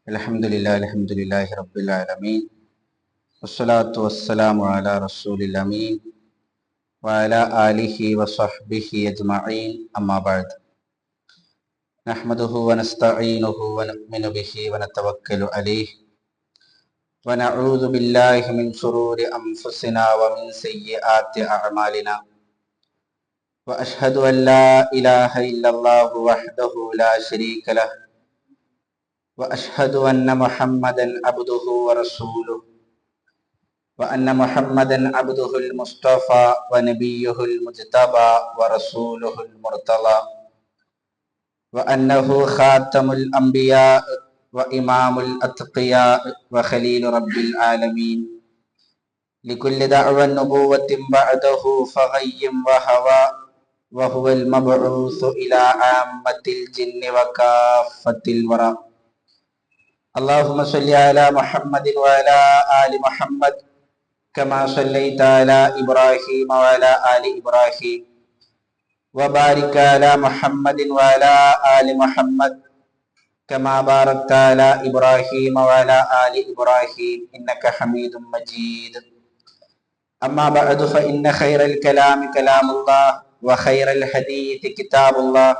അൽഹംദുലില്ലാഹി റബ്ബിൽ ആലമീൻ വസ്സലാത്തു വസ്സലാമു അലാ റസൂലിൽ അമീൻ വഅലാ ആലിഹി വസ്വഹ്ബിഹി അജ്മഈൻ അമ്മാ ബഅദ് നഹ്മദുഹു വനസ്തഈനുഹു വനുഅ്മിനു ബിഹി വനതവക്കലു അലൈഹി വനഊദു ബില്ലാഹി മിൻ ശുറൂരി അൻഫുസിനാ വമിൻ സയ്യിആതി അഅ്മാലിനാ വഅശ്ഹദു അൻ ലാ ഇലാഹ ഇല്ലല്ലാഹു വഹ്ദഹു ലാ ശരീക ലഹു وأشهد أن محمدا عبده ورسوله وأن محمدا عبده المصطفى ونبيه المجتبى ورسوله المرتضى وأنه خاتم الأنبياء وإمام الأتقياء وخليل رب العالمين لكل دعوى نبوة بعده فغي وهوى وهو المبعوث إلى عامة الجن وكافة الورى اللهم صل على محمد وعلى آل محمد كما صليت على إبراهيم وعلى آل إبراهيم وبارك على محمد وعلى آل محمد كما باركت على إبراهيم وعلى آل إبراهيم إنك حميد مجيد أما بعد فإن خير الكلام كلام الله وخير الحديث كتاب الله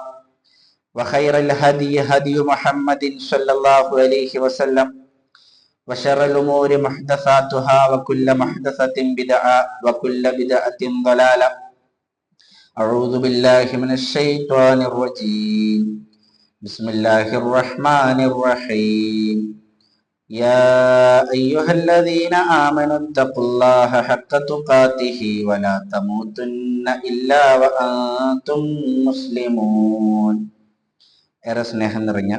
وخير الهدي هدي محمد صلى الله عليه وسلم وشر الأمور محدثاتها وكل محدثة بدعة وكل بدعة ضلالة أعوذ بالله من الشيطان الرجيم بسم الله الرحمن الرحيم يا أيها الذين آمنوا اتقوا الله حق تقاته ولا تموتن إلا وأنتم مسلمون. ഏറെ സ്നേഹം നിറഞ്ഞ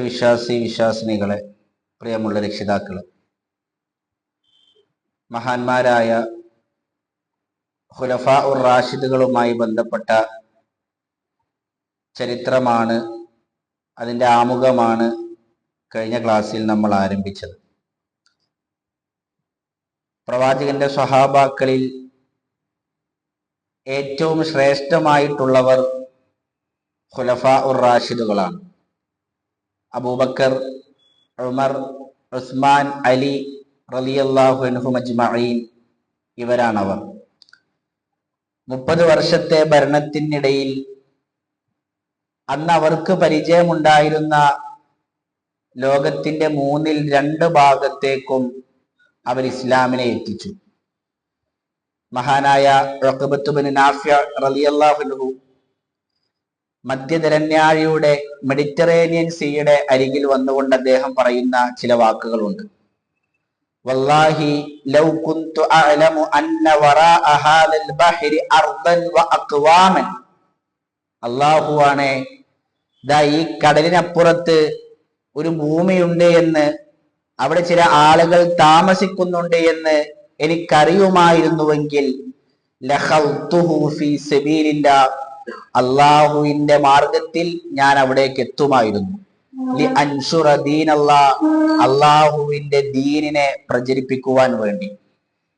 വിശ്വാസിനികളെ, പ്രിയമുള്ള രക്ഷിതാക്കളെ, മഹാന്മാരായ ഖുലഫാ ഉർ റാഷിദുകളുമായി ബന്ധപ്പെട്ട ചരിത്രമാണ്, അതിൻ്റെ ആമുഖമാണ് കഴിഞ്ഞ ക്ലാസ്സിൽ നമ്മൾ ആരംഭിച്ചത്. പ്രവാചകന്റെ സ്വഹാബാക്കളിൽ ഏറ്റവും ശ്രേഷ്ഠമായിട്ടുള്ളവർ ഖുലഫാ ഉർ റാഷിദുകളാണ്. അബൂബക്കർ, ഉമർ, ഉസ്മാൻ, അലി റളിയല്ലാഹു അൻഹും അജ്മഈൻ, ഇവരാണവർ. 30 വർഷത്തെ ഭരണത്തിനിടയിൽ അന്ന് അവർക്ക് പരിചയമുണ്ടായിരുന്ന ലോകത്തിന്റെ 2/3 ഭാഗത്തേക്കും അവർ ഇസ്ലാമിനെ എത്തിച്ചു. മഹാനായ ഉഖബത്ത് ബിൻ നാഫിഅ റളിയല്ലാഹു അൻഹു മധ്യധരണ്യാഴിയുടെ മെഡിറ്ററേനിയൻ സീയുടെ അരികിൽ വന്നുകൊണ്ട് അദ്ദേഹം പറയുന്ന ചില വാക്കുകളുണ്ട്. വല്ലാഹി ലൗ കുന്തു അഅലമു അന്ന വറാഅ ഹാദൽ ബഹരി അർദൻ വ അഖ്വാമൻ. അല്ലാഹുവാണ്, ദാ ഈ കടലിനപ്പുറത്ത് ഒരു ഭൂമിയുണ്ട് എന്ന്, അവിടെ ചില ആളുകൾ താമസിക്കുന്നുണ്ട് എന്ന് എനിക്കറിയുമായിരുന്നുവെങ്കിൽ ലഖൽതുഹു ഫീ സബീലില്ലാഹ്, അള്ളാഹുവിന്റെ മാർഗത്തിൽ ഞാൻ അവിടേക്ക് എത്തുമായിരുന്നു. ലി അൻഷുറ ദീനല്ലാഹ്, അള്ളാഹുവിന്റെ ദീനിനെ പ്രചരിപ്പിക്കുവാൻ വേണ്ടി.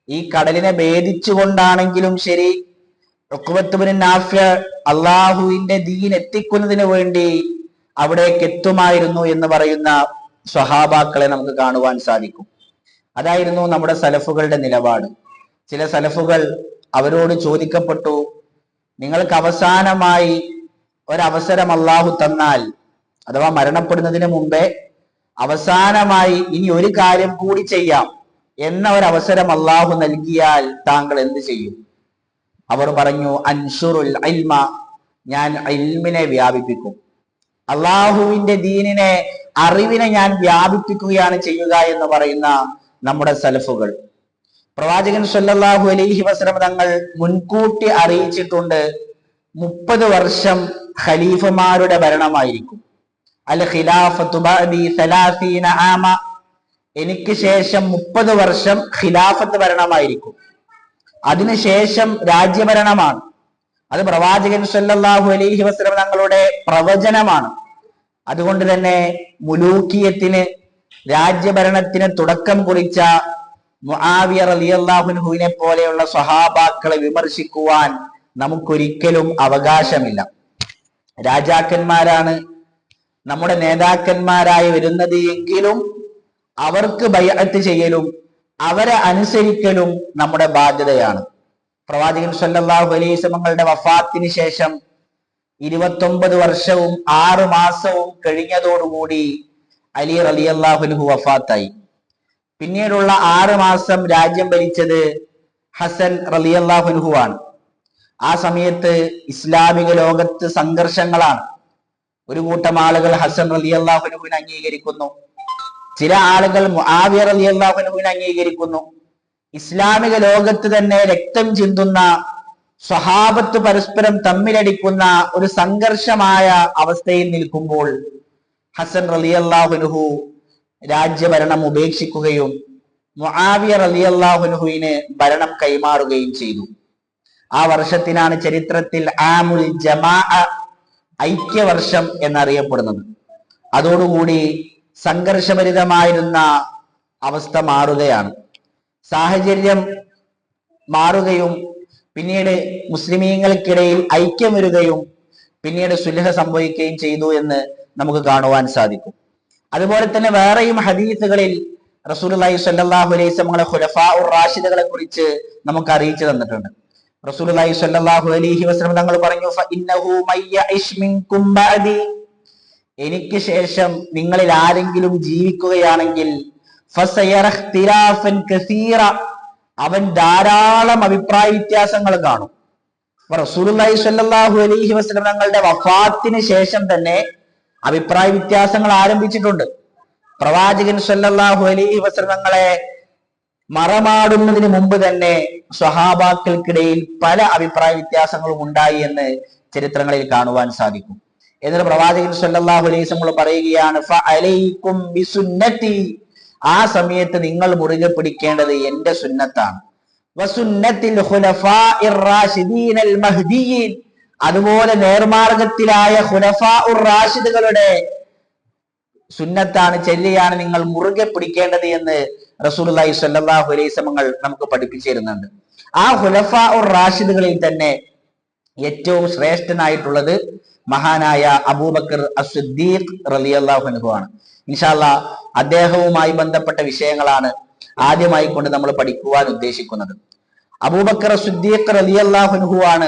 ഈ കടലിനെ ഭേദിച്ചുകൊണ്ടാണെങ്കിലും ശരി, ഉഖ്ബത്ത് ബിൻ നാഫിഅ അള്ളാഹുവിന്റെ ദീൻ എത്തിക്കുന്നതിന് വേണ്ടി അവിടേക്ക് എത്തുമായിരുന്നു എന്ന് പറയുന്ന സ്വഹാബാക്കളെ നമുക്ക് കാണുവാൻ സാധിക്കും. അതായിരുന്നു നമ്മുടെ സലഫുകളുടെ നിലപാട്. ചില സലഫുകൾ, അവരോട് ചോദിക്കപ്പെട്ടു, നിങ്ങൾക്ക് അവസാനമായി ഒരവസരം അള്ളാഹു തന്നാൽ, അഥവാ മരണപ്പെടുന്നതിന് മുമ്പേ അവസാനമായി ഇനി ഒരു കാര്യം കൂടി ചെയ്യാം എന്ന ഒരവസരം അള്ളാഹു നൽകിയാൽ താങ്കൾ എന്ത് ചെയ്യും? അവർ പറഞ്ഞു, അൻഷുറുൽ ഇൽമ, ഞാൻ ഇൽമിനെ വ്യാപിപ്പിക്കും. അള്ളാഹുവിന്റെ ദീനിനെ, അറിവിനെ ഞാൻ വ്യാപിപ്പിക്കുകയാണ് ചെയ്യുക എന്ന് പറയുന്ന നമ്മുടെ സലഫുകൾ. പ്രവാചകൻ സല്ലല്ലാഹു അലൈഹി വസല്ലം തങ്ങൾ മുൻകൂട്ടി അറിയിച്ചിട്ടുണ്ട്, 30 വർഷം ഖലീഫമാരുടെ ഭരണമായിരിക്കും. അൽ ഖിലാഫത്തു ബഅദി 30 ആമ, എനിക്ക് ശേഷം 30 വർഷം ഖിലാഫത്ത് ഭരണമായിരിക്കും. അതിനുശേഷം രാജ്യഭരണമാണ്. അത് പ്രവാചകൻ സല്ലല്ലാഹു അലൈഹി വസല്ലം തങ്ങളുടെ പ്രവചനമാണ്. അതുകൊണ്ട് തന്നെ മുലൂക്കിയത്തിന്, രാജ്യഭരണത്തിന് തുടക്കം കുറിച്ച മുആവിയ റളിയല്ലാഹു അൻഹുവിനെ പോലെയുള്ള സ്വഹാബാക്കളെ വിമർശിക്കുവാൻ നമുക്കൊരിക്കലും അവകാശമില്ല. രാജാക്കന്മാരാണ്, നമ്മുടെ നേതാക്കന്മാരായി വരുന്നത് എങ്കിലും അവർക്ക് ബൈഅത്ത് ചെയ്യലും അവരെ അനുസരിക്കലും നമ്മുടെ ബാധ്യതയാണ്. പ്രവാചകൻ സല്ലല്ലാഹു അലൈഹി വസല്ലമയുടെ വഫാത്തിന് ശേഷം 29 വർഷവും 6 മാസവും കഴിഞ്ഞതോടുകൂടി അലി റളിയല്ലാഹു അൻഹു വഫാത്തായി. പിന്നീടുള്ള 6 മാസം രാജ്യം ഭരിച്ചത് ഹസൻ റളിയല്ലാഹു അൻഹു ആണ്. ആ സമയത്ത് ഇസ്ലാമിക ലോകത്ത് സംഘർഷങ്ങളാണ്. ഒരു കൂട്ടം ആളുകൾ ഹസൻ റളിയല്ലാഹു അൻഹുവിനെ അംഗീകരിക്കുന്നു, ചില ആളുകൾ മുആവിയ റളിയല്ലാഹു അൻഹുവിനെ അംഗീകരിക്കുന്നു. ഇസ്ലാമിക ലോകത്ത് തന്നെ രക്തം ചിന്തുന്ന, സ്വഹാബത്ത് പരസ്പരം തമ്മിലടിക്കുന്ന ഒരു സംഘർഷമായ അവസ്ഥയിൽ നിൽക്കുമ്പോൾ ഹസൻ റളിയല്ലാഹു അൻഹു രാജ്യഭരണം ഉപേക്ഷിക്കുകയും മുആവിയ റളിയല്ലാഹു അൻഹുവിന് ഭരണം കൈമാറുകയും ചെയ്തു. ആ വർഷത്തിനാണ് ചരിത്രത്തിൽ ആമുൽ ജമാഅ, ഐക്യവർഷം എന്നറിയപ്പെടുന്നത്. അതോടുകൂടി സംഘർഷഭരിതമായിരുന്ന അവസ്ഥ മാറുകയാണ്, സാഹചര്യം മാറുകയും പിന്നീട് മുസ്ലിമീങ്ങൾക്കിടയിൽ ഐക്യം വരികയും പിന്നീട് സുൽഹ് സംഭവിക്കുകയും ചെയ്തു എന്ന് നമുക്ക് കാണുവാൻ സാധിക്കും. അതുപോലെ തന്നെ വേറെയും ഹദീസുകളിൽ റസൂലുള്ളാഹി സ്വല്ലല്ലാഹു അലൈഹി വസല്ലം ഖുലഫാഉർ റാഷിദുകളെ കുറിച്ച് നമുക്ക് അറിയിച്ചു തന്നിട്ടുണ്ട്. റസൂലുള്ളാഹി സ്വല്ലല്ലാഹു അലൈഹി വസല്ലം തങ്ങൾ പറഞ്ഞു, ഫഇന്നഹു മയ്യഇശ് മിൻകും ബഅദി, എനിക്ക് ശേഷം നിങ്ങളിൽ ആരെങ്കിലും ജീവിക്കുകയാണെങ്കിൽ ഫസയറ ഇഖ്തിലാഫൻ കസീറ, അവൻ ധാരാളം അഭിപ്രായ വ്യത്യാസങ്ങൾ കാണും. റസൂലുള്ളാഹി സ്വല്ലല്ലാഹു അലൈഹി വസല്ലം തങ്ങളുടെ വഫാത്തിന് ശേഷം തന്നെ അഭിപ്രായ വ്യത്യാസങ്ങൾ ആരംഭിച്ചിട്ടുണ്ട്. പ്രവാചകൻ സ്വല്ലല്ലാഹു അലൈഹി വസല്ലം തങ്ങളെ മറമാടുന്നതിന് മുമ്പ് തന്നെ സ്വഹാബാക്കൾക്കിടയിൽ പല അഭിപ്രായ വ്യത്യാസങ്ങളും ഉണ്ടായി എന്ന് ചരിത്രങ്ങളിൽ കാണുവാൻ സാധിക്കും. എന്നിട്ട് പ്രവാചകൻ സ്വല്ലല്ലാഹു അലൈഹി വസല്ലം പറയുകയാണ്, ഫഅലൈക്കും ബിസുന്നതി, ആ സമയത്ത് നിങ്ങൾ മുറുകെ പിടിക്കേണ്ടത് എന്റെ സുന്നത്താണ്. വസുന്നത്തിൽ ഖുലഫാഇർ റാഷിദീനൽ മഹ്ദിയീൻ, അതുപോലെ നേർമാർഗത്തിലായ ഖുലഫാഉർ റാഷിദുകളുടെ സുന്നത്താണ്, ചര്യയാണ് നിങ്ങൾ മുറുകെ പിടിക്കേണ്ടത് എന്ന് റസൂലുള്ളാഹി സ്വല്ലല്ലാഹു അലൈഹി വസല്ലം നമുക്ക് പഠിപ്പിച്ചു തരുന്നുണ്ട്. ആ ഖുലഫാഉർ റാഷിദുകളിൽ തന്നെ ഏറ്റവും ശ്രേഷ്ഠനായിട്ടുള്ളത് മഹാനായ അബൂബക്കർ അസ്-സിദ്ദീഖ് റളിയല്ലാഹു അൻഹു ആണ്. ഇൻഷാ അല്ലാഹ് അദ്ദേഹവുമായി ബന്ധപ്പെട്ട വിഷയങ്ങളാണ് ആദ്യമായി കൊണ്ട് നമ്മൾ പഠിക്കുവാൻ ഉദ്ദേശിക്കുന്നത്. അബൂബക്കർ അസ്-സിദ്ദീഖ് റളിയല്ലാഹു അൻഹു ആണ്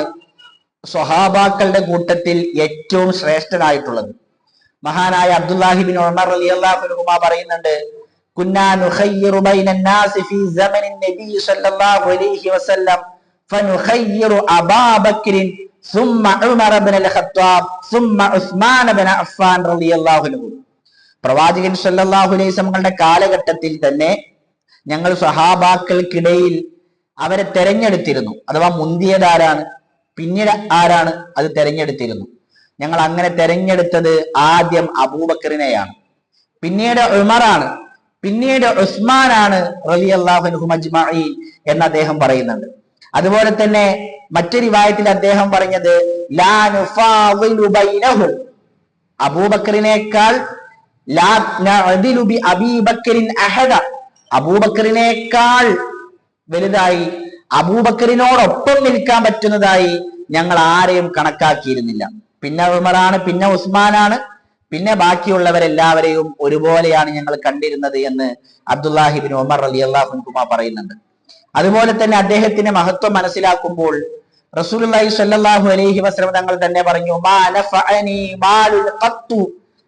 സ്വഹാബാക്കളുടെ കൂട്ടത്തിൽ ഏറ്റവും ശ്രേഷ്ഠനായിട്ടുള്ളത്. മഹാനായ അബ്ദുല്ലാഹി ബിൻ ഉമർ റളിയല്ലാഹു അൻഹു പറയുന്നുണ്ട്, കുന്നാ നുഖയ്യിറു ബൈനൻ നാസി ഫീ സമനിൻ നബി സ്വല്ലല്ലാഹു അലൈഹി വസല്ലം ഫനുഖയ്യിറു അബൂബക്കറിൻ സുമ്മ ഉമർ ഇബ്നുൽ ഖത്താബ് സുമ്മ ഉസ്മാൻ ഇബ്നു അഫ്ഫാൻ റളിയല്ലാഹു അൻഹു. പ്രവാചകൻ സ്വല്ലല്ലാഹു അലൈഹി വസല്ലമയുടെ കാലഘട്ടത്തിൽ തന്നെ ഞങ്ങൾ സ്വഹാബാക്കൾക്കിടയിൽ അവരെ തെരഞ്ഞെടുത്തിരുന്നു. അഥവാ മുന്തിയതാരാണ്, പിന്നീട് ആരാണ്, അത് തെരഞ്ഞെടുത്തിരുന്നു. ഞങ്ങൾ അങ്ങനെ തെരഞ്ഞെടുത്തത് ആദ്യം അബൂബക്കറിനെയാണ്, പിന്നീട് ഉമറാണ്, പിന്നീട് ഉസ്മാനാണ് റളിയല്ലാഹു അൻഹും അജ്മഈൻ എന്ന് അദ്ദേഹം പറയുന്നുണ്ട്. അതുപോലെ തന്നെ മറ്റൊരു റിവായത്തിൽ അദ്ദേഹം പറഞ്ഞത് ലാ നുഫാദിലു ബൈനഹും, അബൂബക്കറിനേക്കാൾ ലാ നഅദിലു ബി അബീ ബക്കറിൻ അഹദ, അബൂബക്കറിനേക്കാൾ വലുതായി അബൂബക്കറിനോടൊപ്പം നിൽക്കാൻ പറ്റുന്നതായി ഞങ്ങൾ ആരെയും കണക്കാക്കിയിരുന്നില്ല. പിന്നെ ഉമറാണ്, പിന്നെ ഉസ്മാനാണ്, പിന്നെ ബാക്കിയുള്ളവരെല്ലാവരെയും ഒരുപോലെയാണ് ഞങ്ങൾ കണ്ടിരുന്നത് എന്ന് അബ്ദുല്ലാഹി ബിൻ ഉമർ റളിയല്ലാഹു അൻഹു പറയുന്നുണ്ട്. അതുപോലെ തന്നെ അദ്ദേഹത്തിന്റെ മഹത്വം മനസ്സിലാക്കുമ്പോൾ റസൂലുള്ളാഹി സ്വല്ലല്ലാഹു അലൈഹി വസല്ലം തങ്ങൾ തന്നെ പറഞ്ഞു, മാ നഫഅനി മാലുൽ ഖത്തു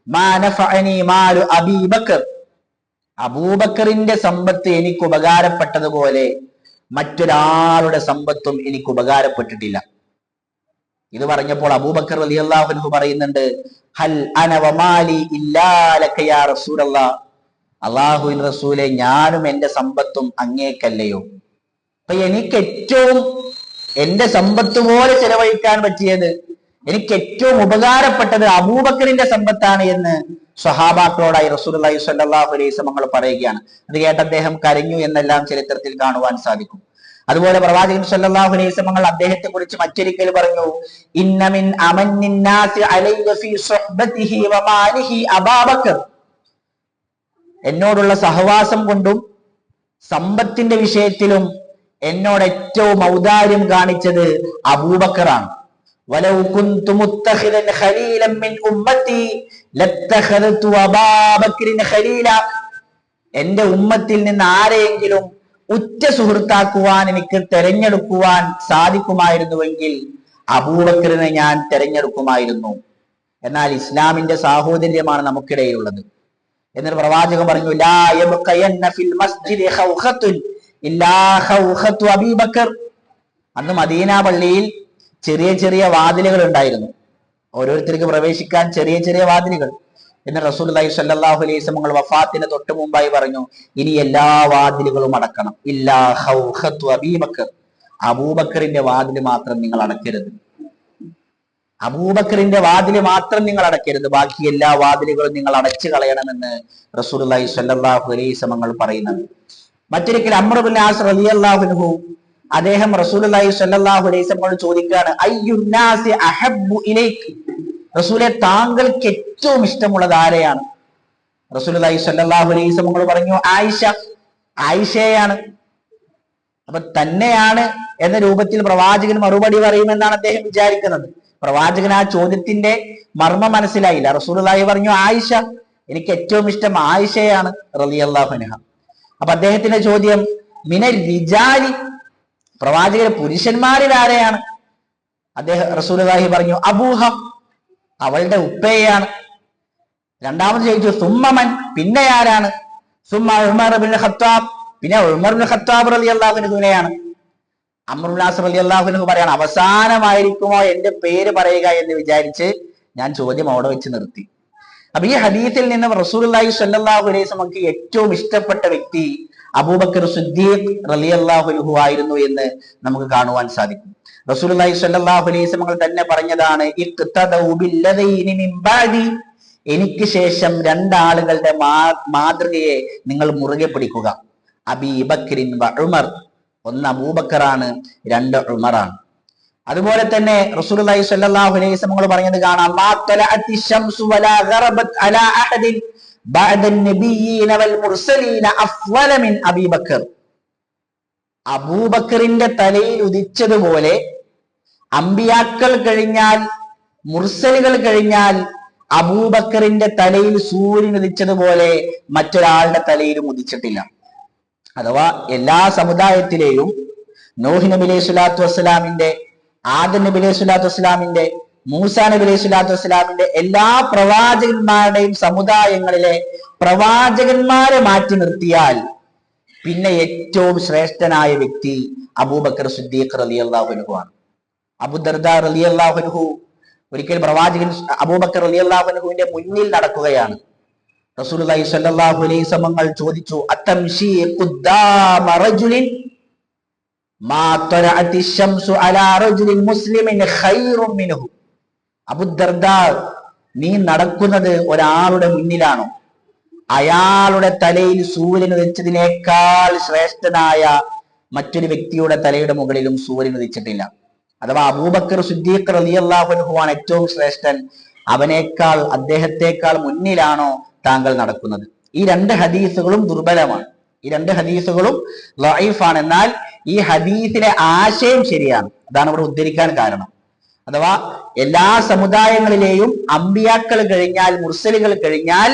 മാ നഫഅനി മാലു അബീ ബക്കർ, അബൂബക്കറിന്റെ സമ്പത്ത് എനിക്ക് ഉപകാരപ്പെട്ടതുപോലെ മറ്റൊരാളുടെ സമ്പത്തും എനിക്ക് ഉപകാരപ്പെട്ടിട്ടില്ല. ഇത് പറഞ്ഞപ്പോൾ അബൂബക്കർ റളിയല്ലാഹു അൻഹു പറയുന്നുണ്ട്, ഹൽ അന വമാലി ഇല്ലാ ലക യാ റസൂലല്ലാഹ്, അല്ലാഹുവിൻ റസൂലെ ഞാനും എന്റെ സമ്പത്തും അങ്ങേക്കല്ലയോ. അപ്പൊ എനിക്ക് ഏറ്റവും എന്റെ സമ്പത്ത് പോലെ ചെലവഴിക്കാൻ പറ്റിയത്, എനിക്ക് ഏറ്റവും ഉപകാരപ്പെട്ടത് അബൂബക്കറിന്റെ സമ്പത്താണ് എന്ന് സ്വഹാബാക്കളോടായി റസൂലുള്ളാഹി സ്വല്ലല്ലാഹു അലൈഹി വസല്ലം പറയുകയാണ്. അത് കേട്ട് അദ്ദേഹം കരഞ്ഞു എന്നെല്ലാം ചരിത്രത്തിൽ കാണുവാൻ സാധിക്കും. അതുപോലെ പ്രവാചകൻ സ്വല്ലല്ലാഹു അലൈഹി വസല്ലം അദ്ദേഹത്തെ കുറിച്ച് മറ്റൊരിക്കൽ പറഞ്ഞു, ഇന്ന മിൻ അമന്നിൻ നാസി അലൈക ഫീ സുഹ്ബതിഹി വമാലിഹി അബൂബക്കർ, എന്നോടുള്ള സഹവാസം കൊണ്ടും സമ്പത്തിന്റെ വിഷയത്തിലും എന്നോട് ഏറ്റവും ഔദാര്യം കാണിച്ചത് അബൂബക്കറാണ്. വലൗ കുന്തു മുത്തഖിദൻ ഖലീലൻ മിൻ ഉമ്മത്തി, ലത്തഖദതു അബൂബക്രിൻ ഖലീല, എന്റെ ഉമ്മത്തിൽ നിന്ന് ആരെയെങ്കിലും ഉറ്റ സുഹൃത്താക്കുവാൻ എനിക്ക് തെരഞ്ഞെടുക്കുവാൻ സാധിക്കുമായിരുന്നുവെങ്കിൽ അബൂബക്കറിനെ ഞാൻ തെരഞ്ഞെടുക്കുമായിരുന്നു. എന്നാൽ ഇസ്ലാമിന്റെ സാഹോദര്യമാണ് നമുക്കിടയിലുള്ളത്. എന്നിട്ട് പ്രവാചകൻ പറഞ്ഞു, ലാ യബ്ഖയന്ന ഫിൽ മസ്ജിദി ഖൗഖത്തുൻ ഇല്ലാ ഖൗഖത്തു അബീബക്കർ. അന്ന് മദീന പള്ളിയിൽ ചെറിയ ചെറിയ വാതിലുകൾ ഉണ്ടായിരുന്നു, ഓരോരുത്തർക്ക് പ്രവേശിക്കാൻ ചെറിയ ചെറിയ വാതിലുകൾ. എന്ന് റസൂലുള്ളാഹി സ്വല്ലല്ലാഹു അലൈഹി വസല്ലം വഫാത്തിന് തൊട്ട് മുമ്പായി പറഞ്ഞു, ഇനി എല്ലാ വാതിലുകളും അടക്കണം, ഇല്ലാ ഖൗഖത്തു അബീബക്കർ, അബൂബക്കറിന്റെ വാതില് മാത്രം നിങ്ങൾ അടക്കരുത്. അബൂബക്കറിന്റെ വാതില് മാത്രം നിങ്ങൾ അടക്കരുത്, ബാക്കി എല്ലാ വാതിലുകളും നിങ്ങൾ അടച്ചു കളയണമെന്ന് റസൂലുള്ളാഹി സ്വല്ലല്ലാഹു അലൈഹി വസല്ലം പറയുന്നത്. മറ്റൊരിക്കൽ അംർ ഇബ്നു ആസ് റളിയല്ലാഹു അൻഹു അദ്ദേഹം റസൂലുള്ളാഹി സ്വല്ലല്ലാഹു അലൈഹി വസല്ലം ചോദിക്കുകയാണ്, അയ്യുന്നാസി അഹബ്ബു ഇലൈക്, റസൂലെ താങ്കൾക്ക് ഏറ്റവും ഇഷ്ടമുള്ളത് ആരെയാണ്? റസൂലുള്ളാഹി സ്വല്ലല്ലാഹു അലൈഹി വസല്ലം പറഞ്ഞു, ആയിഷ, ആയിഷയാണ്. അപ്പൊ തന്നെയാണ് എന്ന രൂപത്തിൽ പ്രവാചകൻ മറുപടി പറയുമെന്നാണ് അദ്ദേഹം വിചാരിക്കുന്നത്. പ്രവാചകൻ ആ ചോദ്യത്തിന്റെ മർമ്മം മനസ്സിലായില്ല. റസൂലുള്ളാഹി പറഞ്ഞു, ആയിഷ, എനിക്ക് ഏറ്റവും ഇഷ്ടം ആയിഷയാണ് റളിയല്ലാഹു അൻഹ. അപ്പൊ അദ്ദേഹത്തിന്റെ ചോദ്യം, മിനൽ റിജാലി, പ്രവാചകൻ പുരുഷന്മാരിൽ ആരെയാണ്? റസൂലുള്ളാഹി പറഞ്ഞു, അബൂഹ, അവളുടെ ഉപ്പയാണ്. രണ്ടാമത് ചോദിച്ചു, സുമ്മമൻ, പിന്നെ ആരാണ്? സുമ്മ ഉമർ ഇബ്നുൽ ഖത്താബ്, പിന്നെ ഉമർ ഇബ്നുൽ ഖത്താബ് റളിയല്ലാഹു അൻഹുവിനെയാണ്. അംർ ഇബ്നു ആസ് റളിയല്ലാഹു അൻഹു പറയാണ്, അവസാനമായിരിക്കുമോ എന്റെ പേര് പറയുക എന്ന് വിചാരിച്ച് ഞാൻ ചോദ്യം അവിടെ വെച്ച് നിർത്തി. അപ്പൊ ഈ ഹദീസിൽ നിന്ന് റസൂലുള്ളാഹി സ്വല്ലല്ലാഹു അലൈഹി വസല്ലമക്ക് ഏറ്റവും ഇഷ്ടപ്പെട്ട വ്യക്തി അബൂബക്കർ സിദ്ദീഖ് റളിയല്ലാഹു അൻഹു ആയിരുന്നു എന്ന് നമുക്ക് കാണുവാൻ സാധിക്കും. റസൂലുള്ളാഹി സ്വല്ലല്ലാഹു അലൈഹി വസല്ലം തന്നെ പറഞ്ഞതാണ്, ഇഖ്തദൗ ബില്ലദീനി മിൻ ബഅദി, എനിക്ക് ശേഷം രണ്ടാളുകളുടെ മാതൃകയെ നിങ്ങൾ മുറുകെ പിടിക്കുക. അബീബക്രിൻ വ ഉമർ, ഒന്ന് അബൂബക്കറാണ്, രണ്ട് ഉമറാണ്. അതുപോലെ തന്നെ റസൂലുള്ളാഹി സ്വല്ലല്ലാഹു അലൈഹി വസല്ലം പറഞ്ഞത് കാണാം, മാ തലഅത്തി ശംസു വലാ ഗറബത് അലാ അഹദിൻ ബഅദ നബിയ്യീന വൽ മുർസലീന അഫ്ളല മിൻ അബീബക്കർ. അബൂബക്കറിന്റെ തലയിൽ ഉദിച്ചതുപോലെ അമ്പിയാക്കൾ കഴിഞ്ഞാൽ, മുർസലുകൾ കഴിഞ്ഞാൽ അബൂബക്കറിന്റെ തലയിൽ സൂര്യൻ ഉദിച്ചതുപോലെ മറ്റൊരാളുടെ തലയിലും ഉദിച്ചിട്ടില്ല. അഥവാ എല്ലാ സമുദായത്തിലെയും നൂഹ് നബി അലൈഹി സ്വലാത്തു വസ്സലാമിന്റെ, ആദം നബി അലൈഹി സ്വലാത്തു വസ്സലാമിന്റെ, മൂസാ നബി അലൈഹി സ്വലാത്തു വസ്സലാമിന്റെ എല്ലാ പ്രവാചകന്മാരുടെയും സമുദായങ്ങളിലെ പ്രവാചകന്മാരെ മാറ്റി നിർത്തിയാൽ പിന്നെ ഏറ്റവും ശ്രേഷ്ഠനായ വ്യക്തി അബൂബക്കർ സിദ്ദീഖ് റളിയല്ലാഹു അൻഹു ആണ്. അബൂ ദർദാ റളിയല്ലാഹു അൻഹു ഒരിക്കൽ പ്രവാചകൻ അബൂബക്കർ റളിയല്ലാഹു അൻഹുവിന്റെ മുന്നിൽ നടക്കുകയാണ്. റസൂലുള്ളാഹി സ്വല്ലല്ലാഹു അലൈഹി വസല്ലം ചോദിച്ചു, അത്തംശി ഖുദ്ദാമ റജുലിൻ മാ തലഅത്തി ശംസു അലാ റജുലിൻ മുസ്ലിമിൻ ഖൈറുൻ മിൻഹു. അബൂ ദർദാ, നീ നടക്കുന്നത് ഒരാളുടെ മുന്നിലാണോ? അയാളുടെ തലയിൽ സൂര്യൻ ഉദിച്ചതിനേക്കാൾ ശ്രേഷ്ഠനായ മറ്റൊരു വ്യക്തിയുടെ തലയുടെ മുകളിലും സൂര്യൻ ഉദിച്ചിട്ടില്ല. അഥവാ അബൂബക്കർ സിദ്ദീഖ് റളിയല്ലാഹു അൻഹു ആണ് ഏറ്റവും ശ്രേഷ്ഠൻ, അവനേക്കാൾ, അദ്ദേഹത്തെക്കാൾ മുന്നിലാണോ താങ്കൾ നടക്കുന്നത്? ഈ രണ്ട് ഹദീസുകളും ദുർബലമാണ്, ഈ രണ്ട് ഹദീസുകളും ലഈഫാണ്. എന്നാൽ ഈ ഹദീസിലെ ആശയം ശരിയാണ്, അതാണ് ഇവിടെ ഉദ്ധരിക്കാൻ കാരണം. അഥവാ എല്ലാ സമുദായങ്ങളിലെയും അമ്പിയാക്കൾ കഴിഞ്ഞാൽ, മുർസലുകൾ കഴിഞ്ഞാൽ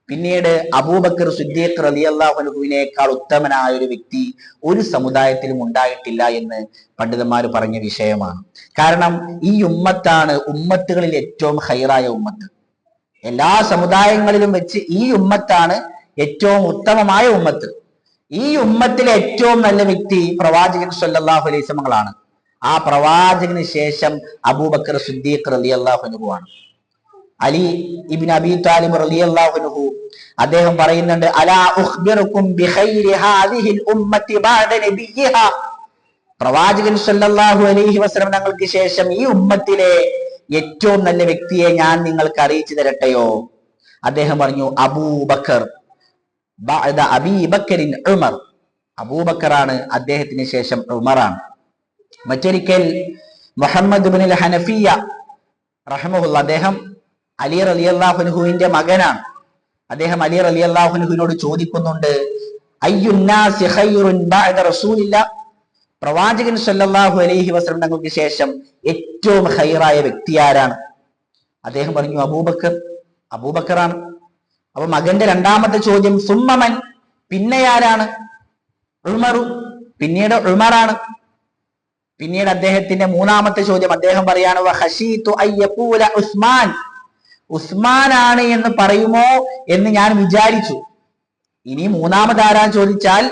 പിന്നീട് അബൂബക്കർ സിദ്ദീഖ് റളിയല്ലാഹു അൻഹുവിനേക്കാൾ ഉത്തമനായ ഒരു വ്യക്തി ഒരു സമുദായത്തിലും ഉണ്ടായിട്ടില്ല എന്ന് പണ്ഡിതന്മാർ പറഞ്ഞ വിഷയമാണ്. കാരണം ഈ ഉമ്മത്താണ് ഉമ്മത്തുകളിൽ ഏറ്റവും ഖൈറായ ഉമ്മത്ത്. എല്ലാ സമുദായങ്ങളിലും വെച്ച് ഈ ഉമ്മത്താണ് ഏറ്റവും ഉത്തമമായ ഉമ്മത്ത്. ഈ ഉമ്മത്തിലെ ഏറ്റവും നല്ല വ്യക്തി പ്രവാചകൻ സ്വല്ലല്ലാഹു അലൈഹി വസല്ലം ആണ്. ആ പ്രവാചകന് ശേഷം അബൂബക്കർ സിദ്ദീഖ് റളിയല്ലാഹു അൻഹു ആണ്. അലി ഇബ്നു അബീ താലിബ് റളിയല്ലാഹു അൻഹു അദ്ദേഹം പറയുന്നുണ്ട്, അലാ ഉഖ്ബിറുക്കും ബിഖൈരി ഹാദിഹിൽ ഉമ്മത്തി ബഅദ നബിയ്യിഹാ, പ്രവാചകൻ സ്വല്ലല്ലാഹു അലൈഹി വസല്ലം തങ്ങൾക്ക് ശേഷം ഈ ഉമ്മത്തിലെ ഏറ്റവും നല്ല വ്യക്തിയെ ഞാൻ നിങ്ങൾക്ക് അറിയിച്ചു തരട്ടെയോ? അദ്ദേഹം പറഞ്ഞു, അബൂബക്കർ ബഅദ അബീ ബക്കറിൻ ഉമർ, അബൂബക്കറാണ്, അദ്ദേഹത്തിന് ശേഷം ഉമറാണ്. മറ്റൊരിക്കൽ മുഹമ്മദ് ഇബ്നുൽ ഹനഫിയ റഹിമഹുല്ലാഹ്, അദ്ദേഹം അലി റളിയല്ലാഹു അൻഹുവിന്റെ മകനാണ്. അദ്ദേഹം അലി റളിയല്ലാഹു അൻഹുവിനോട് ചോദിക്കുന്നുണ്ട്, അയ്യുന്നാസി ഖൈറുൻ ബഅദ റസൂലില്ലാഹ്, പ്രവാചകൻ സ്വല്ലല്ലാഹു അലൈഹി വസല്ലം തങ്ങൾക്ക് ശേഷം ഏറ്റവും ഖൈറായ വ്യക്തി ആരാണ്? അദ്ദേഹം പറഞ്ഞു, അബൂബക്കർ. അബൂബക്കറാണ്. അപ്പൊ മകന്റെ രണ്ടാമത്തെ ചോദ്യം സുമ്മമൻ, പിന്നെ ആരാണ്? ഉമറു, പിന്നീട് ഉമറാണ്. പിന്നീട് അദ്ദേഹത്തിന്റെ മൂന്നാമത്തെ ചോദ്യം അദ്ദേഹം പറയാണ് വഖശീതു അയ്യഖൂല ഉസ്മാൻ, ഉസ്മാനാണ് എന്ന് പറയുമോ എന്ന് ഞാൻ വിചാരിച്ചു. ഇനി മൂന്നാമതാരാൻ ചോദിച്ചാൽ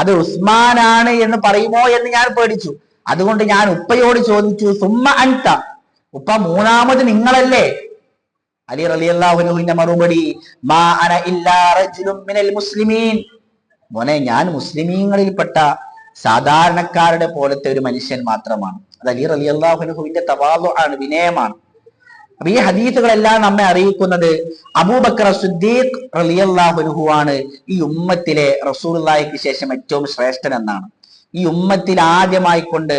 അത് ഉസ്മാനാണ് എന്ന് പറയുമോ എന്ന് ഞാൻ പേടിച്ചു. അതുകൊണ്ട് ഞാൻ ഉപ്പയോട് ചോദിച്ചു സുമ്മ അൻത, ഉപ്പ മൂന്നാമത് നിങ്ങളല്ലേ? അലി റളിയല്ലാഹു അൻഹുവിന്റെ മറുപടി മാ അന ഇല്ലാ റജുലുൻ മിനൽ മുസ്ലിമീൻ, മോനെ ഞാൻ മുസ്ലിമീങ്ങളിൽപ്പെട്ട സാധാരണക്കാരുടെ പോലത്തെ ഒരു മനുഷ്യൻ മാത്രമാണ്. അത് അലി റളിയല്ലാഹു അൻഹുവിന്റെ തവാളു ആണ്, വിനയമാണ്. അപ്പൊ ഈ ഹദീസുകളെല്ലാം നമ്മെ അറിയിക്കുന്നത് അബൂബക്കർ സിദ്ദീഖ് റളിയല്ലാഹു അൻഹു ആണ് ഈ ഉമ്മത്തിലെ റസൂലുള്ളാഹിക്ക് ശേഷം ഏറ്റവും ശ്രേഷ്ഠൻ എന്നാണ്. ഈ ഉമ്മത്തിൽ ആദ്യമായി കൊണ്ട്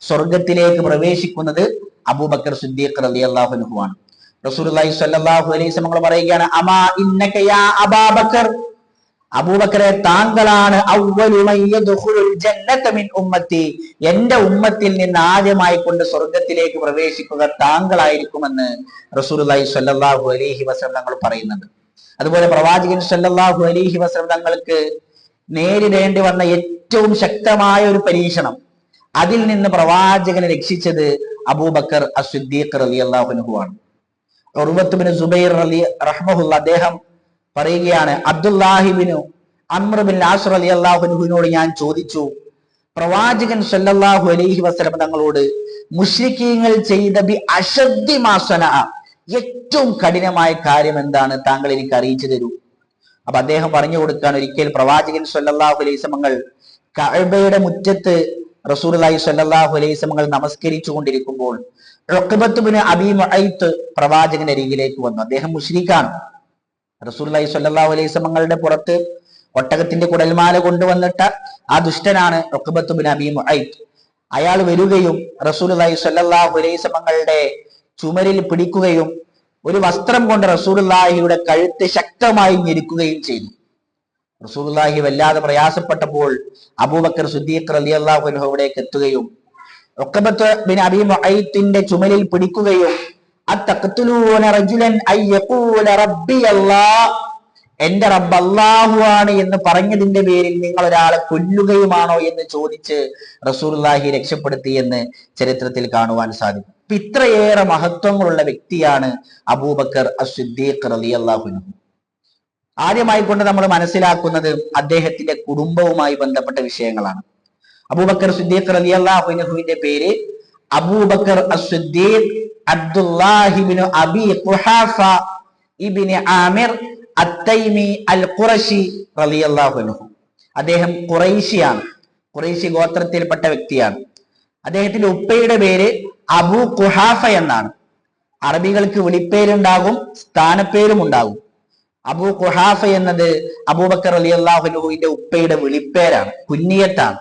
സ്വർഗത്തിലേക്ക് പ്രവേശിക്കുന്നത് അബൂബക്കർ സിദ്ദീഖ് റളിയല്ലാഹു അൻഹു ആണ്. റസൂലുള്ളാഹി സ്വല്ലല്ലാഹു അലൈഹി വസല്ലം പറയുകയാണ് അമാ ഇന്നക യാ അബൂബക്കർ, അബൂബക്കറെ താങ്കളാണ് അവ്വലു മൻ യദ്ഖുലുൽ ജന്നത മിൻ ഉമ്മത്തി, എന്റെ ഉമ്മത്തിൽ നിന്ന് ആദ്യമായി കൊണ്ട് സ്വർഗത്തിലേക്ക് പ്രവേശിക്കുക താങ്കളായിരിക്കുമെന്ന് റസൂലുള്ളാഹി സ്വല്ലല്ലാഹു അലൈഹി വസല്ലം തങ്ങൾ പറയുന്നുണ്ട്. അതുപോലെ പ്രവാചകൻ സ്വല്ലല്ലാഹു അലൈഹി വസല്ലം തങ്ങൾക്ക് നേരിടേണ്ടി വന്ന ഏറ്റവും ശക്തമായ ഒരു പരീക്ഷണം, അതിൽ നിന്ന് പ്രവാചകനെ രക്ഷിച്ചത് അബൂബക്കർ അസ്-സിദ്ദീഖ് റളിയല്ലാഹു അൻഹു ആണ്. ഉർവത്ത് ബിൻ സുബൈർ റഹ്മഹുല്ലാഹ് അദ്ദേഹം പറയുകയാണ് അബ്ദുല്ലാഹിബിനു അംർ ബിൻ ആസ് റളിയല്ലാഹു അൻഹുവിനോട് ഞാൻ ചോദിച്ചു, പ്രവാചകൻ സല്ലല്ലാഹു അലൈഹി വസല്ലം തങ്ങളോട് മുശ്രിക്കീങ്ങൾ ചെയ്ത ബി അശദ്ദി മാ സനഅ, ഏറ്റവും കഠിനമായ കാര്യം എന്താണ്, താങ്കൾ എനിക്ക് അറിയിച്ചു തരൂ. അപ്പൊ അദ്ദേഹം പറഞ്ഞു കൊടുക്കാൻ, ഒരിക്കൽ പ്രവാചകൻ സല്ലല്ലാഹു അലൈഹി വസല്ലം കഅബയുടെ മുറ്റത്ത് റസൂലുള്ളാഹി സ്വല്ലല്ലാഹു അലൈഹി വസല്ലം നമസ്കരിച്ചു കൊണ്ടിരിക്കുമ്പോൾ ഉഖബത്ത് ബിൻ അബീ മുഅയ്ത്ത് പ്രവാചകന്റെ അരികിലേക്ക് വന്നു. അദ്ദേഹം മുശ്രിക്കാണ്. റസൂലുള്ളാഹി സ്വല്ലല്ലാഹു അലൈഹി വസല്ലമയുടെ പുറത്ത് ഒട്ടകത്തിന്റെ കുടൽമാല കൊണ്ടുവന്നിട്ട് ആ ദുഷ്ടനാണ് ഉഖബത്ത് ബിൻ അബീ മുഅയ്ത്ത്. അയാൾ വരികയും റസൂലുള്ളാഹി സ്വല്ലല്ലാഹു അലൈഹി വസല്ലമയുടെ ചുമരിൽ പിടിക്കുകയും ഒരു വസ്ത്രം കൊണ്ട് റസൂലുള്ളാഹിയുടെ കഴുത്ത് ശക്തമായി ഞെരുക്കുകയും ചെയ്തു. റസൂലുള്ളാഹി വല്ലാതെ പ്രയാസപ്പെട്ടപ്പോൾ അബൂബക്കർ സിദ്ദീഖ് റളിയല്ലാഹു അൻഹു അവിടേക്ക് എത്തുകയും ഉഖബത്ത് ബിൻ അബീ മുഅയ്ത്തിന്റെ ചുമലിൽ പിടിക്കുകയും അത്തഖ്തുലൂന റജുലൻ അയ്യഖൂല റബ്ബി അല്ലാഹ്, എന്റെ റബ്ബ് അല്ലാഹു ആണ് എന്ന് പറഞ്ഞതിന്റെ പേരിൽ നിങ്ങൾ ഒരാളെ കൊല്ലുകയുമാണോ എന്ന് ചോദിച്ച് റസൂലുള്ളാഹി രക്ഷപ്പെടുത്തി എന്ന് ചരിത്രത്തിൽ കാണുവാൻ സാധിക്കും. അപ്പൊ ഇത്രയേറെ മഹത്വങ്ങളുള്ള വ്യക്തിയാണ് അബൂബക്കർ അസ്-സിദ്ദീഖ് റളിയല്ലാഹു അൻഹു. ആദ്യമായി കൊണ്ട് നമ്മൾ മനസ്സിലാക്കുന്നത് അദ്ദേഹത്തിന്റെ കുടുംബവുമായി ബന്ധപ്പെട്ട വിഷയങ്ങളാണ്. അബൂബക്കർ സിദ്ദീഖ് റളിയല്ലാഹു അൻഹുവിന്റെ പേര് അബൂബക്കർ അസ്-സിദ്ദീഖ് അബ്ദുല്ലാഹി ഇബ്നു അബീ ഖുഹാഫ ഇബ്നു ആമിർ അത്തൈമി അൽ ഖുറശി റളിയല്ലാഹു അൻഹു. അദ്ദേഹം ഖുറൈശിയാണ്, ഖുറൈശി ഗോത്രത്തിൽപ്പെട്ട വ്യക്തിയാണ്. അദ്ദേഹത്തിന്റെ ഉപ്പയുടെ പേര് അബൂ ഖുഹാഫ എന്നാണ്. അറബികൾക്ക് വിളിപ്പേരുണ്ടാകും, സ്ഥാനപ്പേരും ഉണ്ടാകും. അബൂ ഖുഹാഫ എന്നത് അബൂബക്കർ റളിയല്ലാഹു അൻഹുവിന്റെ ഉപ്പയുടെ വിളിപ്പേരാണ്, കുഞ്ഞിയത്താണ്.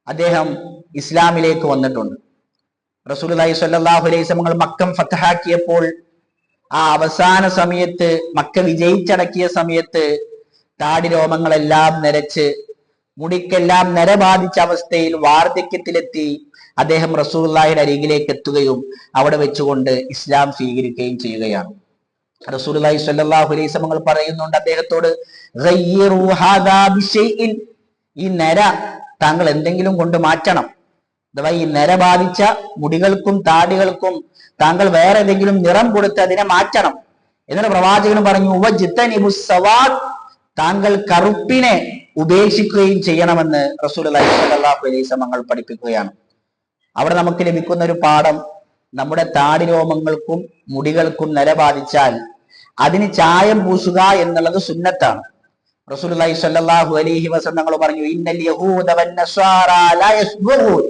അദ്ദേഹം ഇസ്ലാമിലേക്ക് വന്നിട്ടുണ്ട്. റസൂലുള്ളാഹി സ്വല്ലല്ലാഹു അലൈഹി വസല്ലം മക്കം ഫതഹാക്കിയപ്പോൾ ആ അവസാന സമയത്ത്, മക്ക വിജയിച്ചടക്കിയ സമയത്ത് താടി രോമങ്ങളെല്ലാം നരച്ച് മുടിക്കെല്ലാം നര ബാധിച്ച അവസ്ഥയിൽ വാർദ്ധക്യത്തിലെത്തി അദ്ദേഹം റസൂലുള്ളാഹിയുടെ അരികിലേക്ക് എത്തുകയും അവിടെ വെച്ചുകൊണ്ട് ഇസ്ലാം സ്വീകരിക്കുകയും ചെയ്യുകയാണ്. റസൂലുള്ളാഹി സ്വല്ലല്ലാഹു അലൈഹി വസല്ലം പറയുന്നുണ്ട് അദ്ദേഹത്തോട്, ഗയ്യിറു ഹാദാ ബിശൈഇൻ, ഈ നര താങ്കൾ എന്തെങ്കിലും കൊണ്ട് മാറ്റണം. അഥവാ ഈ നര ബാധിച്ച മുടികൾക്കും താടികൾക്കും താങ്കൾ വേറെ ഏതെങ്കിലും നിറം കൊടുത്ത് അതിനെ മാറ്റണം. എന്നിട്ട് പ്രവാചകൻ പറഞ്ഞു വജ്തനിബുസ് സവാദ്, താങ്കൾ കറുപ്പിനെ ഉപേക്ഷിക്കുകയും ചെയ്യണമെന്ന് റസൂലുള്ളാഹി സ്വല്ലല്ലാഹു അലൈഹി വസല്ലം പഠിപ്പിക്കുകയാണ്. അവിടെ നമുക്ക് ലഭിക്കുന്ന ഒരു പാഠം, നമ്മുടെ താടി രോമങ്ങൾക്കും മുടികൾക്കും നര ബാധിച്ചാൽ അതിന് ചായം പൂശുക എന്നുള്ളത് സുന്നത്താണ്. റസൂലുള്ളാഹി സ്വല്ലല്ലാഹു അലൈഹി വസല്ലം പറഞ്ഞു ഇന്നൽ യഹൂദ വന്നസ്വാറാ ലാ യസ്ബുഗൂൻ,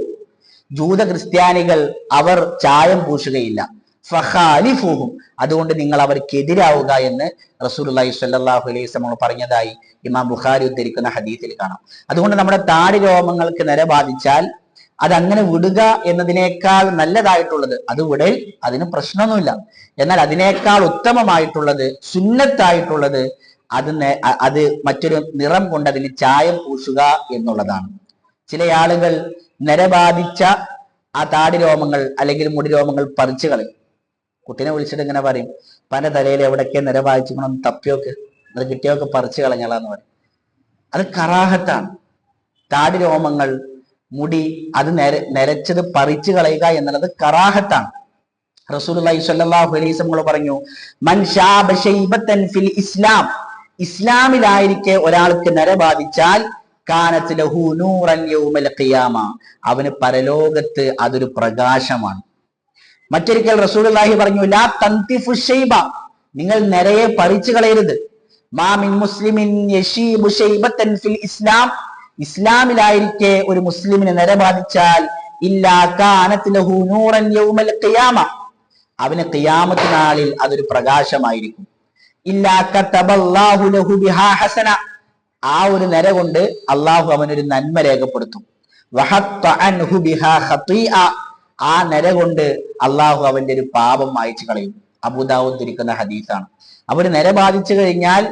ജൂത ക്രിസ്ത്യാനികൾ അവർ ചായം പൂശുകയില്ല. ഫഖാലിഫുഹും, അതുകൊണ്ട് നിങ്ങൾ അവർക്കെതിരാവുക എന്ന് റസൂലുള്ളാഹി സ്വല്ലല്ലാഹു അലൈഹി വസല്ലം പറഞ്ഞതായി ഇമാം ബുഖാരി ഉദ്ധരിക്കുന്ന ഹദീസിൽ കാണാം. അതുകൊണ്ട് നമ്മുടെ താടി രോമങ്ങൾക്ക് നര ബാധിച്ചാൽ അതങ്ങനെ വിടുക എന്നതിനേക്കാൾ നല്ലതായിട്ടുള്ളത്, അത് വിടൽ, അതിന് പ്രശ്നമൊന്നുമില്ല. എന്നാൽ അതിനേക്കാൾ ഉത്തമമായിട്ടുള്ളത്, സുന്നത്തായിട്ടുള്ളത് അത് മറ്റൊരു നിറം കൊണ്ട് അതിന് ചായം പൂശുക എന്നുള്ളതാണ്. ചില ആളുകൾ നരബാധിച്ച ആ താടി രോമങ്ങൾ അല്ലെങ്കിൽ മുടി രോമങ്ങൾ പറിച്ചു കളയും. കുട്ടീനെ വിളിച്ചിട്ട് ഇങ്ങനെ പറയും, പല തലയിൽ എവിടൊക്കെ നിര വായിച്ചുകൊണ്ടൊന്ന് തപ്പിയൊക്കെ അത് കിട്ടിയൊക്കെ പറിച്ചു കളഞ്ഞാളാന്ന് പറയും. അത് കറാഹത്താണ്. താടി രോമങ്ങൾ, മുടി അത് നരച്ചത് പറിച്ചു കളയുക എന്നുള്ളത് കറാഹത്താണ്. റസൂലുള്ളാഹി സ്വല്ലല്ലാഹു അലൈഹി വസല്ലം പറഞ്ഞു, മൻ ശാബ ശൈബതൻ ഫിൽ ഇസ്ലാം, ഇസ്ലാമിലായിരിക്കെ ഒരാൾക്ക് നര ബാധിച്ചാൽ കാനത് ലഹു നൂറൻ യൗമൽ ഖിയാമ, അവന് പരലോകത്ത് അതൊരു പ്രകാശമാണ്. മറ്റൊരിക്കൽ റസൂലുള്ളാഹി പറഞ്ഞു, ലാ തൻതിഫു ശൈബ, നിങ്ങൾ നരയെ പറിച്ചു കളയരുത്. മാ മിൻ മുസ്ലിമിൻ യശീബു ശൈബതൻ ഫിൽ ഇസ്ലാം, ഇസ്ലാമിലായിരിക്കെ ഒരു മുസ്ലിമിന് നര ബാധിച്ചാൽ ഇല്ലാ കാനത് ലഹു നൂറൻ യൗമൽ ഖിയാമ, അവന് ഖിയാമത്ത് നാളിൽ അതൊരു പ്രകാശമായിരിക്കും. ഇല്ലാ കതബല്ലാഹു ലഹു ബിഹാ ഹസന, ആ ഒരു നര കൊണ്ട് അള്ളാഹു അവനൊരു നന്മ രേഖപ്പെടുത്തും. വഹത്ത അൻഹു ബിഹാ ഖതീഅ, ആ നര കൊണ്ട് അള്ളാഹു അവന്റെ ഒരു പാപം മായ്ച്ചു കളയും. അബൂദാവൂദ് ധരിക്കുന്ന ഹദീസാണ്. അവര് നര ബാധിച്ചു കഴിഞ്ഞാൽ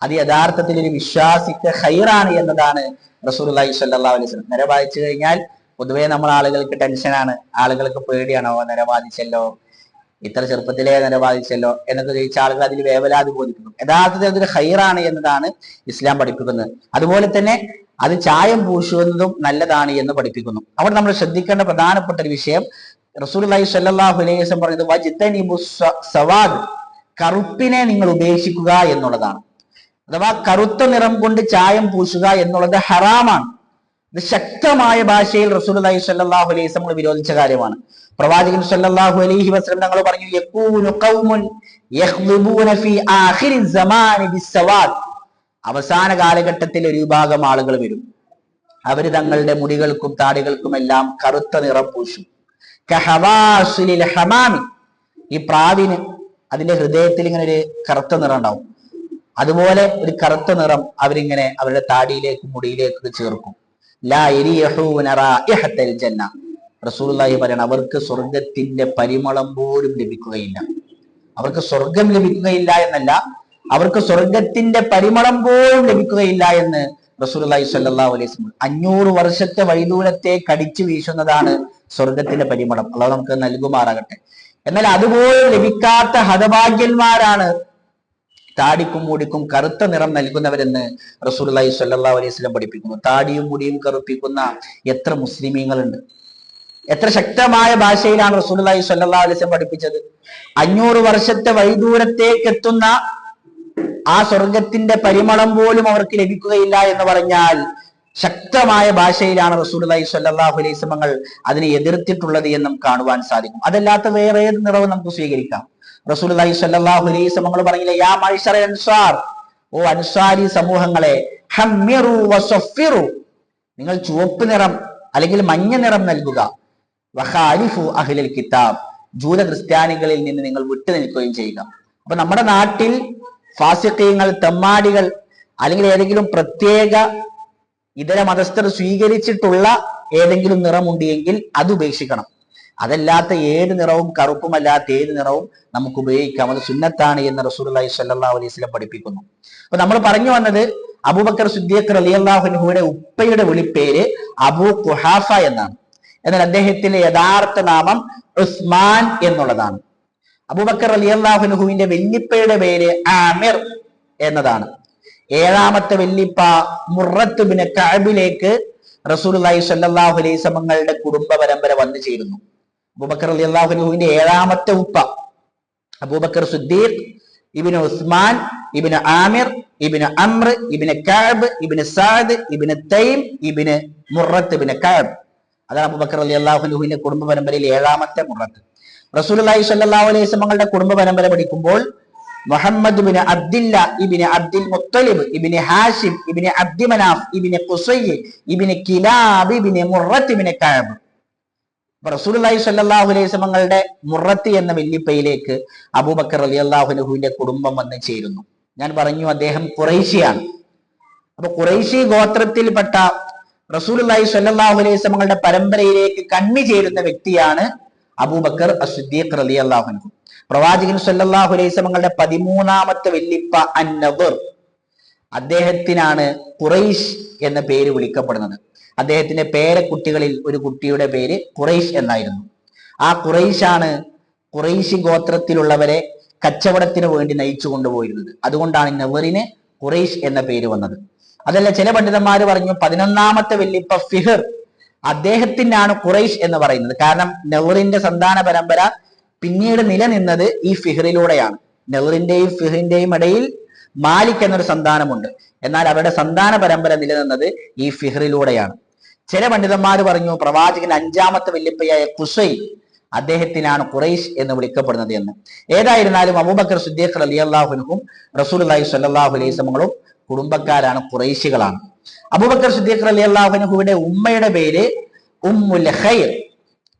അത് യഥാർത്ഥത്തിൽ ഒരു വിശ്വാസിക്ക് ഖൈറാണ് എന്നതാണ് റസൂലുള്ളാഹി സ്വല്ലല്ലാഹു അലൈഹി വസല്ലം. നര ബാധിച്ചു കഴിഞ്ഞാൽ പൊതുവേ നമ്മൾ ആളുകൾക്ക് ടെൻഷനാണ്, ആളുകൾക്ക് പേടിയാണോ, നര ബാധിച്ചല്ലോ, ഇത്ര ചെറുപ്പത്തിലേ നര ബാധിച്ചല്ലോ എന്നൊക്കെ ചോദിച്ച ആളുകൾ അതിൽ വേവലാതി ബോധിക്കുന്നു. യഥാർത്ഥത്തിൽ അതൊരു ഖൈറാണ് എന്നതാണ് ഇസ്ലാം പഠിപ്പിക്കുന്നത്. അതുപോലെ തന്നെ അത് ചായം പൂശുന്നതും നല്ലതാണ് എന്ന് പഠിപ്പിക്കുന്നു. അവിടെ നമ്മൾ ശ്രദ്ധിക്കേണ്ട പ്രധാനപ്പെട്ട ഒരു വിഷയം, റസൂലുള്ളാഹി സ്വല്ലല്ലാഹു അലൈഹി വസല്ലം പറഞ്ഞത് വജ്തനിബു സവാദ്, കറുപ്പിനെ നിങ്ങൾ ഉപേക്ഷിക്കുക എന്നുള്ളതാണ്. അഥവാ കറുത്ത നിറം കൊണ്ട് ചായം പൂശുക എന്നുള്ളത് ഹറാമാണ്. ഇത് ശക്തമായ ഭാഷയിൽ റസൂലുള്ളാഹി സ്വല്ലല്ലാഹു അലൈഹി വസല്ലം വിരോധിച്ച കാര്യമാണ്. പ്രവാചകൻ സ്വല്ലല്ലാഹു അലൈഹി വസല്ലം തങ്ങൾ പറഞ്ഞു, യകൂനു ഖൗമുൻ യഖ്ളിബൂന ഫീ ആഖിരി സമാനി ബിസ്സവാദ്, അവസാന കാലഘട്ടത്തിൽ ഒരു വിഭാഗം ആളുകൾ വരും, അവര് തങ്ങളുടെ മുടികൾക്കും താടികൾക്കും എല്ലാം കറുത്ത നിറം പൂശും. കഹവാസിലിൽ ഹമാമി, ഈ പ്രാവിന് അതിന്റെ ഹൃദയത്തിൽ ഇങ്ങനെ ഒരു കറുത്ത നിറം ഉണ്ടാവും, അതുപോലെ ഒരു കറുത്ത നിറം അവരിങ്ങനെ അവരുടെ താടിയിലേക്കും മുടിയിലേക്കും ചേർക്കും. ലാ യരിയഹൂന റായിഹത്തൽ ജന്ന, റസൂലുള്ളാഹി പറയണം, അവർക്ക് സ്വർഗത്തിന്റെ പരിമളം പോലും ലഭിക്കുകയില്ല. അവർക്ക് സ്വർഗം ലഭിക്കുകയില്ല എന്നല്ല, അവർക്ക് സ്വർഗത്തിന്റെ പരിമളം പോലും ലഭിക്കുകയില്ല എന്ന് റസൂലുള്ളാഹി സ്വല്ലല്ലാഹു അലൈഹി വസല്ലം. 500 വർഷത്തെ വൈദൂരത്തെ കടിച്ചു വീശുന്നതാണ് സ്വർഗത്തിന്റെ പരിമളം. അള്ളാഹു നമുക്ക് നൽകുമാറാകട്ടെ. എന്നാൽ അതുപോലും ലഭിക്കാത്ത ഹതഭാഗ്യന്മാരാണ് താടിക്കും മുടിക്കും കറുത്ത നിറം നൽകുന്നവരെന്ന് റസൂലുള്ളാഹി സ്വല്ലല്ലാഹു അലൈഹി വസല്ലം പഠിപ്പിക്കുന്നു. താടിയും മുടിയും കറുപ്പിക്കുന്ന എത്ര മുസ്ലിമീങ്ങളുണ്ട്! എത്ര ശക്തമായ ഭാഷയിലാണ് റസൂലുള്ളാഹി സ്വല്ലല്ലാഹു അലൈഹി വസല്ലം പഠിപ്പിച്ചത്. 500 വർഷത്തെ വൈദൂരത്തേക്ക് എത്തുന്ന ആ സ്വർഗത്തിന്റെ പരിമളം പോലും അവർക്ക് ലഭിക്കുകയില്ല എന്ന് പറഞ്ഞാൽ ശക്തമായ ഭാഷയിലാണ് റസൂലുള്ളാഹി സ്വല്ലല്ലാഹു അലൈഹി വസല്ലം അതിനെ എതിർത്തിട്ടുള്ളത് എന്നും കാണുവാൻ സാധിക്കും. അതല്ലാത്ത വേറെ ഏത് നിറവും നമുക്ക് സ്വീകരിക്കാം. റസൂലുള്ളാഹി സ്വല്ലല്ലാഹു അലൈഹി വസല്ലം പറഞ്ഞില്ലേ, യാ മഅ്ശറ അൻസാർ, ഓ അൻസാരി സമൂഹങ്ങളെ, ഹമ്മിറു വസഫിറു, നിങ്ങൾ ചുവപ്പ് നിറം അല്ലെങ്കിൽ മഞ്ഞ നിറം നൽകുക. വഖാലിഫു അഹ്ലൽ കിതാബ്, ജൂത ക്രിസ്ത്യാനികളിൽ നിന്ന് നിങ്ങൾ വിട്ടു നിൽക്കുകയും ചെയ്യുക. അപ്പൊ നമ്മുടെ നാട്ടിൽ ഫാസിഖീങ്ങൾ, തെമ്മാടികൾ അല്ലെങ്കിൽ ഏതെങ്കിലും പ്രത്യേക ഇതര മതസ്ഥർ സ്വീകരിച്ചിട്ടുള്ള ഏതെങ്കിലും നിറമുണ്ട് എങ്കിൽ അത് ഉപേക്ഷിക്കണം. അതല്ലാത്ത ഏത് നിറവും, കറുപ്പുമല്ലാത്ത ഏത് നിറവും നമുക്ക് ഉപയോഗിക്കാം. അത് സുന്നത്താണ് എന്ന് റസൂലുള്ളാഹി സ്വല്ലല്ലാഹു അലൈഹി വസല്ലം പഠിപ്പിക്കുന്നു. അപ്പൊ നമ്മൾ പറഞ്ഞു വന്നത്, അബൂബക്കർ സിദ്ദീഖ് റളിയല്ലാഹു അൻഹുവിന്റെ ഉപ്പയുടെ വിളിപ്പേര് അബൂ ഖുഹാഫ എന്നാണ്. എന്നാൽ അദ്ദേഹത്തിന്റെ യഥാർത്ഥ നാമം ഉസ്മാൻ എന്നുള്ളതാണ്. അബൂബക്കർ റളിയല്ലാഹു അൻഹുവിന്റെ വല്ലിപ്പയുടെ പേര് ആമിർ എന്നതാണ്. 7ാമത്തെ വല്ലിപ്പ മുറത്ത് ബിൻ കഅബിലേക്ക് റസൂലുള്ളാഹി സ്വല്ലല്ലാഹു അലൈഹി വസല്ലമയുടെ കുടുംബ പരമ്പര വന്നു ചേരുന്നു. അബൂബക്കർ റളിയല്ലാഹു അൻഹുവിന്റെ 7ാമത്തെ ഉപ്പ Abu Bakr Siddiq ibn Usman ibn Amir ibn Amr ibn Ka'b ibn Sa'd ibn Taym ibn Murrah bin Ka'b. അതാണ് അബൂബക്കർ റളിയല്ലാഹു അൻഹുവിന്റെ കുടുംബ പരമ്പരയിൽ 7ാമത്തെ മുറത്ത്. റസൂലുള്ളാഹി സ്വല്ലല്ലാഹു അലൈഹി വസല്ലമയുടെ കുടുംബ പരമ്പര പഠിക്കുമ്പോൾ മുഹമ്മദ് ഇബ്നു അബ്ദില്ല ഇബ്നു അബ്ദുൽ മുത്തലിബ് ഇബ്നു ഹാഷിം ഇബ്നു അബ്ദി മനാഫ് ഇബ്നു ഖുസയ്യ് ഇബ്നു കിലാബ് ഇബ്നു മുറത്ത് ഇബ്നു കഅബ്. റസൂലുള്ളാഹി സ്വല്ലല്ലാഹു അലൈഹി വസല്ലമയുടെ മുറത്ത് എന്ന വല്ലിപ്പയിലേക്ക് അബൂബക്കർ റളിയല്ലാഹു അൻഹുവിന്റെ കുടുംബം വന്ന് ചേരുന്നു. ഞാൻ പറഞ്ഞു, അദ്ദേഹം ഖുറൈശിയാണ്. അപ്പൊ ഖുറൈശി ഗോത്രത്തിൽപ്പെട്ട റസൂലുള്ളാഹി സ്വല്ലല്ലാഹു അലൈഹി വസല്ലമയുടെ പരമ്പരയിലേക്ക് കണ്ണി ചേരുന്ന വ്യക്തിയാണ് അബൂബക്കർ അസ്സിദ്ദീഖ് റളിയല്ലാഹു അൻഹു. പ്രവാചകൻ സ്വല്ലല്ലാഹു അലൈഹി വസല്ലമയുടെ 13ാമത്തെ വല്ലിപ്പ അന്നദർ, അദ്ദേഹത്തിനാണ് ഖുറൈശ് എന്ന പേര് വിളിക്കപ്പെടുന്നത്. അദ്ദേഹത്തിന്റെ പേരക്കുട്ടികളിൽ ഒരു കുട്ടിയുടെ പേര് ഖുറൈശ് എന്നായിരുന്നു. ആ ഖുറൈശാണ് ഖുറൈശി ഗോത്രത്തിലുള്ളവരെ കച്ചവടത്തിന് വേണ്ടി നയിച്ചു കൊണ്ടുപോയിരുന്നത്. അതുകൊണ്ടാണ് നെവറിന് ഖുറൈശ് എന്ന പേര് വന്നത്. അതല്ല, ചില പണ്ഡിതന്മാർ പറഞ്ഞു 11ാമത്തെ വല്ലിപ്പ ഫിഹർ, അദ്ദേഹത്തിനാണ് ഖുറൈശ് എന്ന് പറയുന്നത്. കാരണം നെവറിന്റെ സന്താന പരമ്പര പിന്നീട് നിലനിന്നത് ഈ ഫിഹറിലൂടെയാണ്. നെവറിന്റെയും ഫിഹറിന്റെയും ഇടയിൽ മാലിക് എന്നൊരു സന്താനമുണ്ട്. എന്നാൽ അവരുടെ സന്താന പരമ്പര നിലനിന്നത് ഈ ഫിഹറിലൂടെയാണ്. ചില പണ്ഡിതന്മാർ പറഞ്ഞു പ്രവാചകൻ 5ാമത്തെ വല്ലിപ്പയായ ഖുസൈ, അദ്ദേഹത്തിനാണ് ഖുറൈശ് എന്ന് വിളിക്കപ്പെടുന്നത് എന്ന്. ഏതായിരുന്നാലും അബൂബക്കർ സിദ്ദീഖ് റളിയല്ലാഹു അൻഹും റസൂലുള്ളാഹി സ്വല്ലല്ലാഹു അലൈഹി വസല്ലം കുടുംബക്കാരാണ്, ഖുറൈശികളാണ്. അബൂബക്കർ സിദ്ദീഖ് റളിയല്ലാഹു അൻഹുവിന്റെ ഉമ്മയുടെ പേര് ഉമ്മുൽ ഖൈർ,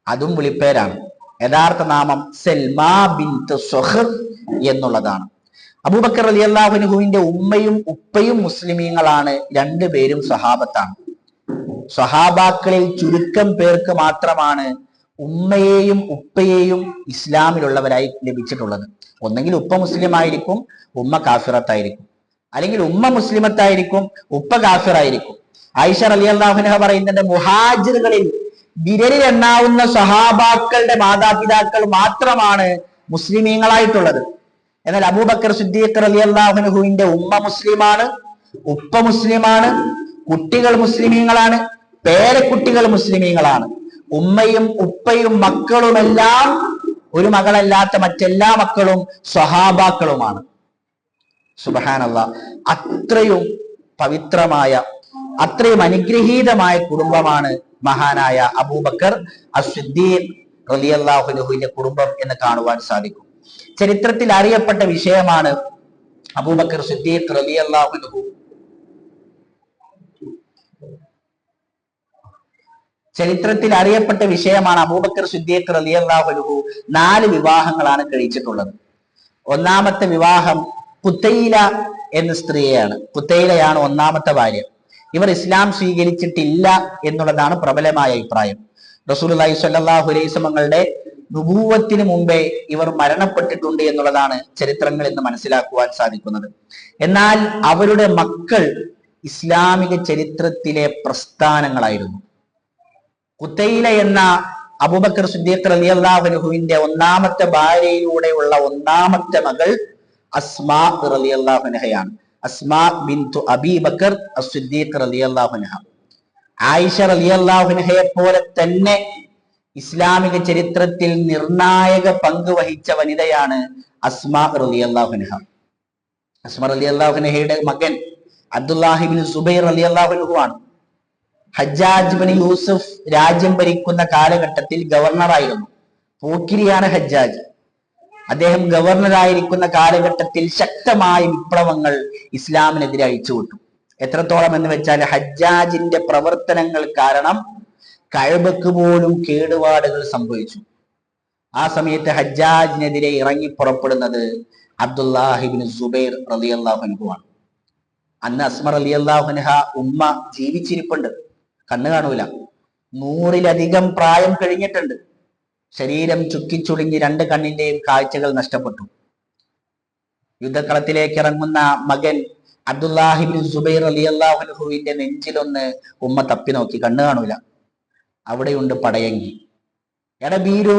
അതും വിളിപ്പേരാണ്. യഥാർത്ഥ നാമം സൽമാ ബിൻത് സുഹർ എന്നുള്ളതാണ്. അബൂബക്കർ റളിയല്ലാഹു അൻഹുവിന്റെ ഉമ്മയും ഉപ്പയും മുസ്ലിമീങ്ങളാണ്, രണ്ടുപേരും സ്വഹാബത്താണ്. സ്വഹാബാക്കളിൽ ചുരുക്കം പേർക്ക് മാത്രമാണ് ഉമ്മയെയും ഉപ്പയെയും ഇസ്ലാമിലുള്ളവരായി ലഭിച്ചിട്ടുള്ളത്. ഒന്നെങ്കിൽ ഉപ്പ മുസ്ലിം ആയിരിക്കും, ഉമ്മ കാഫിറത്തായിരിക്കും, അല്ലെങ്കിൽ ഉമ്മ മുസ്ലിമത്തായിരിക്കും, ഉപ്പ കാഫിറായിരിക്കും. ആയിഷ റളിയല്ലാഹു അൻഹ പറയുന്നുണ്ട്, മുഹാജിറുകളിൽ വിരലിൽ എണ്ണാവുന്ന സ്വഹാബാക്കളുടെ മാതാപിതാക്കൾ മാത്രമാണ് മുസ്ലിമീങ്ങളായിട്ടുള്ളത്. എന്നാൽ അബൂബക്കർ സിദ്ദീഖ് റളിയല്ലാഹു അൻഹുവിന്റെ ഉമ്മ മുസ്ലിമാണ്, ഉപ്പ മുസ്ലിമാണ്, കുട്ടികൾ മുസ്ലിമീങ്ങളാണ്, പേരക്കുട്ടികൾ മുസ്ലിമീങ്ങളാണ്. ഉമ്മയും ഉപ്പയും മക്കളുമെല്ലാം, ഒരു മകളല്ലാത്ത മറ്റെല്ലാ മക്കളും സ്വഹാബാക്കളുമാണ്. സുബ്ഹാനല്ലാഹ്, അത്രയും പവിത്രമായ, അത്രയും അനുഗ്രഹീതമായ കുടുംബമാണ് മഹാനായ അബൂബക്കർ അസ്-സിദ്ദീഖ് റളിയല്ലാഹു അൻഹുവിന്റെ കുടുംബം എന്ന് കാണുവാൻ സാധിക്കും. ചരിത്രത്തിൽ അറിയപ്പെട്ട വിഷയമാണ് അബൂബക്കർ സിദ്ദീഖ് റളിയല്ലാഹു അൻഹു ചരിത്രത്തിൽ അറിയപ്പെട്ട വിഷയമാണ് അബൂബക്കർ സിദ്ദീഖ് റളിയല്ലാഹു അൻഹു 4 വിവാഹങ്ങളാണ് കഴിച്ചിട്ടുള്ളത്. ഒന്നാമത്തെ വിവാഹം ഖുതൈല എന്ന സ്ത്രീയെയാണ്. ഖുതൈലയാണ് ഒന്നാമത്തെ ഭാര്യ. ഇവർ ഇസ്ലാം സ്വീകരിച്ചിട്ടില്ല എന്നുള്ളതാണ് പ്രബലമായ അഭിപ്രായം. റസൂലുള്ളാഹി സ്വല്ലല്ലാഹു അലൈഹി വസല്ലമയുടെ നുബുവത്തിന് മുമ്പേ ഇവർ മരണപ്പെട്ടിട്ടുണ്ട് എന്നുള്ളതാണ് ചരിത്രങ്ങളിൽ നിന്ന് മനസ്സിലാക്കുവാൻ സാധിക്കുന്നത്. എന്നാൽ അവരുടെ മക്കൾ ഇസ്ലാമിക ചരിത്രത്തിലെ പ്രസ്ഥാനങ്ങളായിരുന്നു. ഖുതൈല എന്ന അബൂബക്കർ സിദ്ദീഖ് റളിയല്ലാഹു അൻഹുവിന്റെ ഒന്നാമത്തെ ഭാര്യയിലൂടെയുള്ള ഒന്നാമത്തെ മകൾ അസ്മാ റളിയല്ലാഹു അൻഹയാണ്. അസ്മാ ബിൻതു അബീ ബക്കർ അസ്-സിദ്ദീഖ് റളിയല്ലാഹു അൻഹ. ആയിഷ റളിയല്ലാഹു അൻഹയെ പോലെ തന്നെ ഇസ്ലാമിക ചരിത്രത്തിൽ നിർണായക പങ്ക് വഹിച്ച വനിതയാണ് അസ്മാ റളിയല്ലാഹു അൻഹ. അസ്മാ റളിയല്ലാഹു അൻഹയുടെ മകൻ അബ്ദുല്ലാഹി ഇബ്നു സുബൈർ റളിയല്ലാഹു അൻഹു ആണ്. ഹജ്ജാജ് ഇബ്നു യൂസുഫ് രാജ്യം ഭരിക്കുന്ന കാലഘട്ടത്തിൽ ഗവർണറായിരുന്നു. പോക്കിരിയാണ് ഹജ്ജാജ്. അദ്ദേഹം ഗവർണറായിരിക്കുന്ന കാലഘട്ടത്തിൽ ശക്തമായ വിപ്ലവങ്ങൾ ഇസ്ലാമിനെതിരെ അഴിച്ചുവിട്ടു. എത്രത്തോളം എന്ന് വെച്ചാൽ ഹജ്ജാജിന്റെ പ്രവർത്തനങ്ങൾ കാരണം കഅബക്ക് പോലും കേടുപാടുകൾ സംഭവിച്ചു. ആ സമയത്ത് ഹജ്ജാജിനെതിരെ ഇറങ്ങി പുറപ്പെടുന്നത് അബ്ദുല്ലാഹി ഇബ്നു സുബൈർ റളിയല്ലാഹു അൻഹു ആണ്. അന്ന് അസ്മ റളിയല്ലാഹു അൻഹ ഉമ്മ ജീവിച്ചിരിപ്പുണ്ട്, കണ്ണു കാണൂല. 100-ലധികം പ്രായം കഴിഞ്ഞിട്ടുണ്ട്. ശരീരം ചുക്കിച്ചുളുങ്ങി 2 കണ്ണിന്റെയും കാഴ്ചകൾ നഷ്ടപ്പെട്ടു. യുദ്ധക്കളത്തിലേക്ക് ഇറങ്ങുന്ന മകൻ അബ്ദുല്ലാഹി ഇബ്നു സുബൈർ റളിയല്ലാഹു അൻഹുവിന്റെ നെഞ്ചിലൊന്ന് ഉമ്മ തപ്പി നോക്കി, കണ്ണു കാണൂല. അവിടെയുണ്ട് പടയങ്കി. എടാ ബീരു,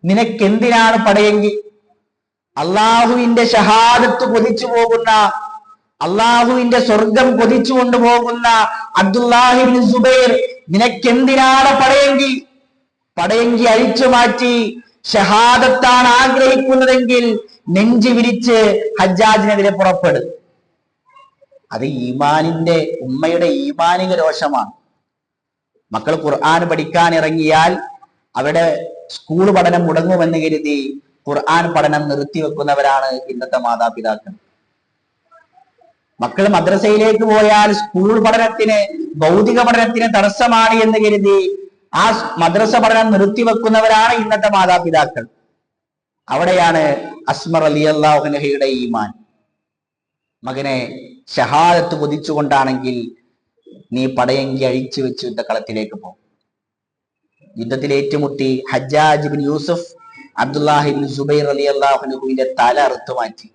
നിനക്കെന്തിനാണ് പടയങ്കി? അള്ളാഹുവിന്റെ ഷഹാദത്ത് കൊതിച്ചു പോകുന്ന, അള്ളാഹുവിന്റെ സ്വർഗം കൊതിച്ചു കൊണ്ടുപോകുന്ന അബ്ദുല്ലാഹി ഇബ്നു സുബൈർ, നിനക്കെന്തിനാണ് പടയങ്കി? പടയങ്കി അഴിച്ചു മാറ്റി ഷഹാദത്താണ് ആഗ്രഹിക്കുന്നതെങ്കിൽ നെഞ്ചു വിരിച്ച് ഹജ്ജാജിനെതിരെ പുറപ്പെടും. അത് ഈമാനിന്റെ, ഉമ്മയുടെ ഈമാനിക രോഷമാണ്. മക്കൾ ഖുർആൻ പഠിക്കാൻ ഇറങ്ങിയാൽ അവരുടെ സ്കൂൾ പഠനം മുടങ്ങുമെന്ന് കരുതി ഖുർആൻ പഠനം നിർത്തിവെക്കുന്നവരാണ് ഇന്നത്തെ മാതാപിതാക്കൾ. മക്കൾ മദ്രസയിലേക്ക് പോയാൽ സ്കൂൾ പഠനത്തിന്, ഭൗതിക പഠനത്തിന് തടസ്സമാണ് എന്ന് കരുതി ആ മദ്രസ പഠനം നിർത്തിവെക്കുന്നവരാണ് ഇന്നത്തെ മാതാപിതാക്കൾ. അവിടെയാണ് അസ്മ റളിയല്ലാഹു അൻഹയുടെ ഈമാൻ. മകനെ, ഷഹാദത്ത് കൊതിച്ചുകൊണ്ടാണെങ്കിൽ നീ പടയങ്കി അഴിച്ചു വെച്ച് യുദ്ധക്കളത്തിലേക്ക് പോകും. യുദ്ധത്തിൽ ഏറ്റുമുട്ടി ഹജ്ജാജ് ഇബ്നു യൂസുഫ് അബ്ദുല്ലാഹി ഇബ്നു സുബൈർ റളിയല്ലാഹു അൻഹുവിന്റെ തല അറുത്തു മാറ്റി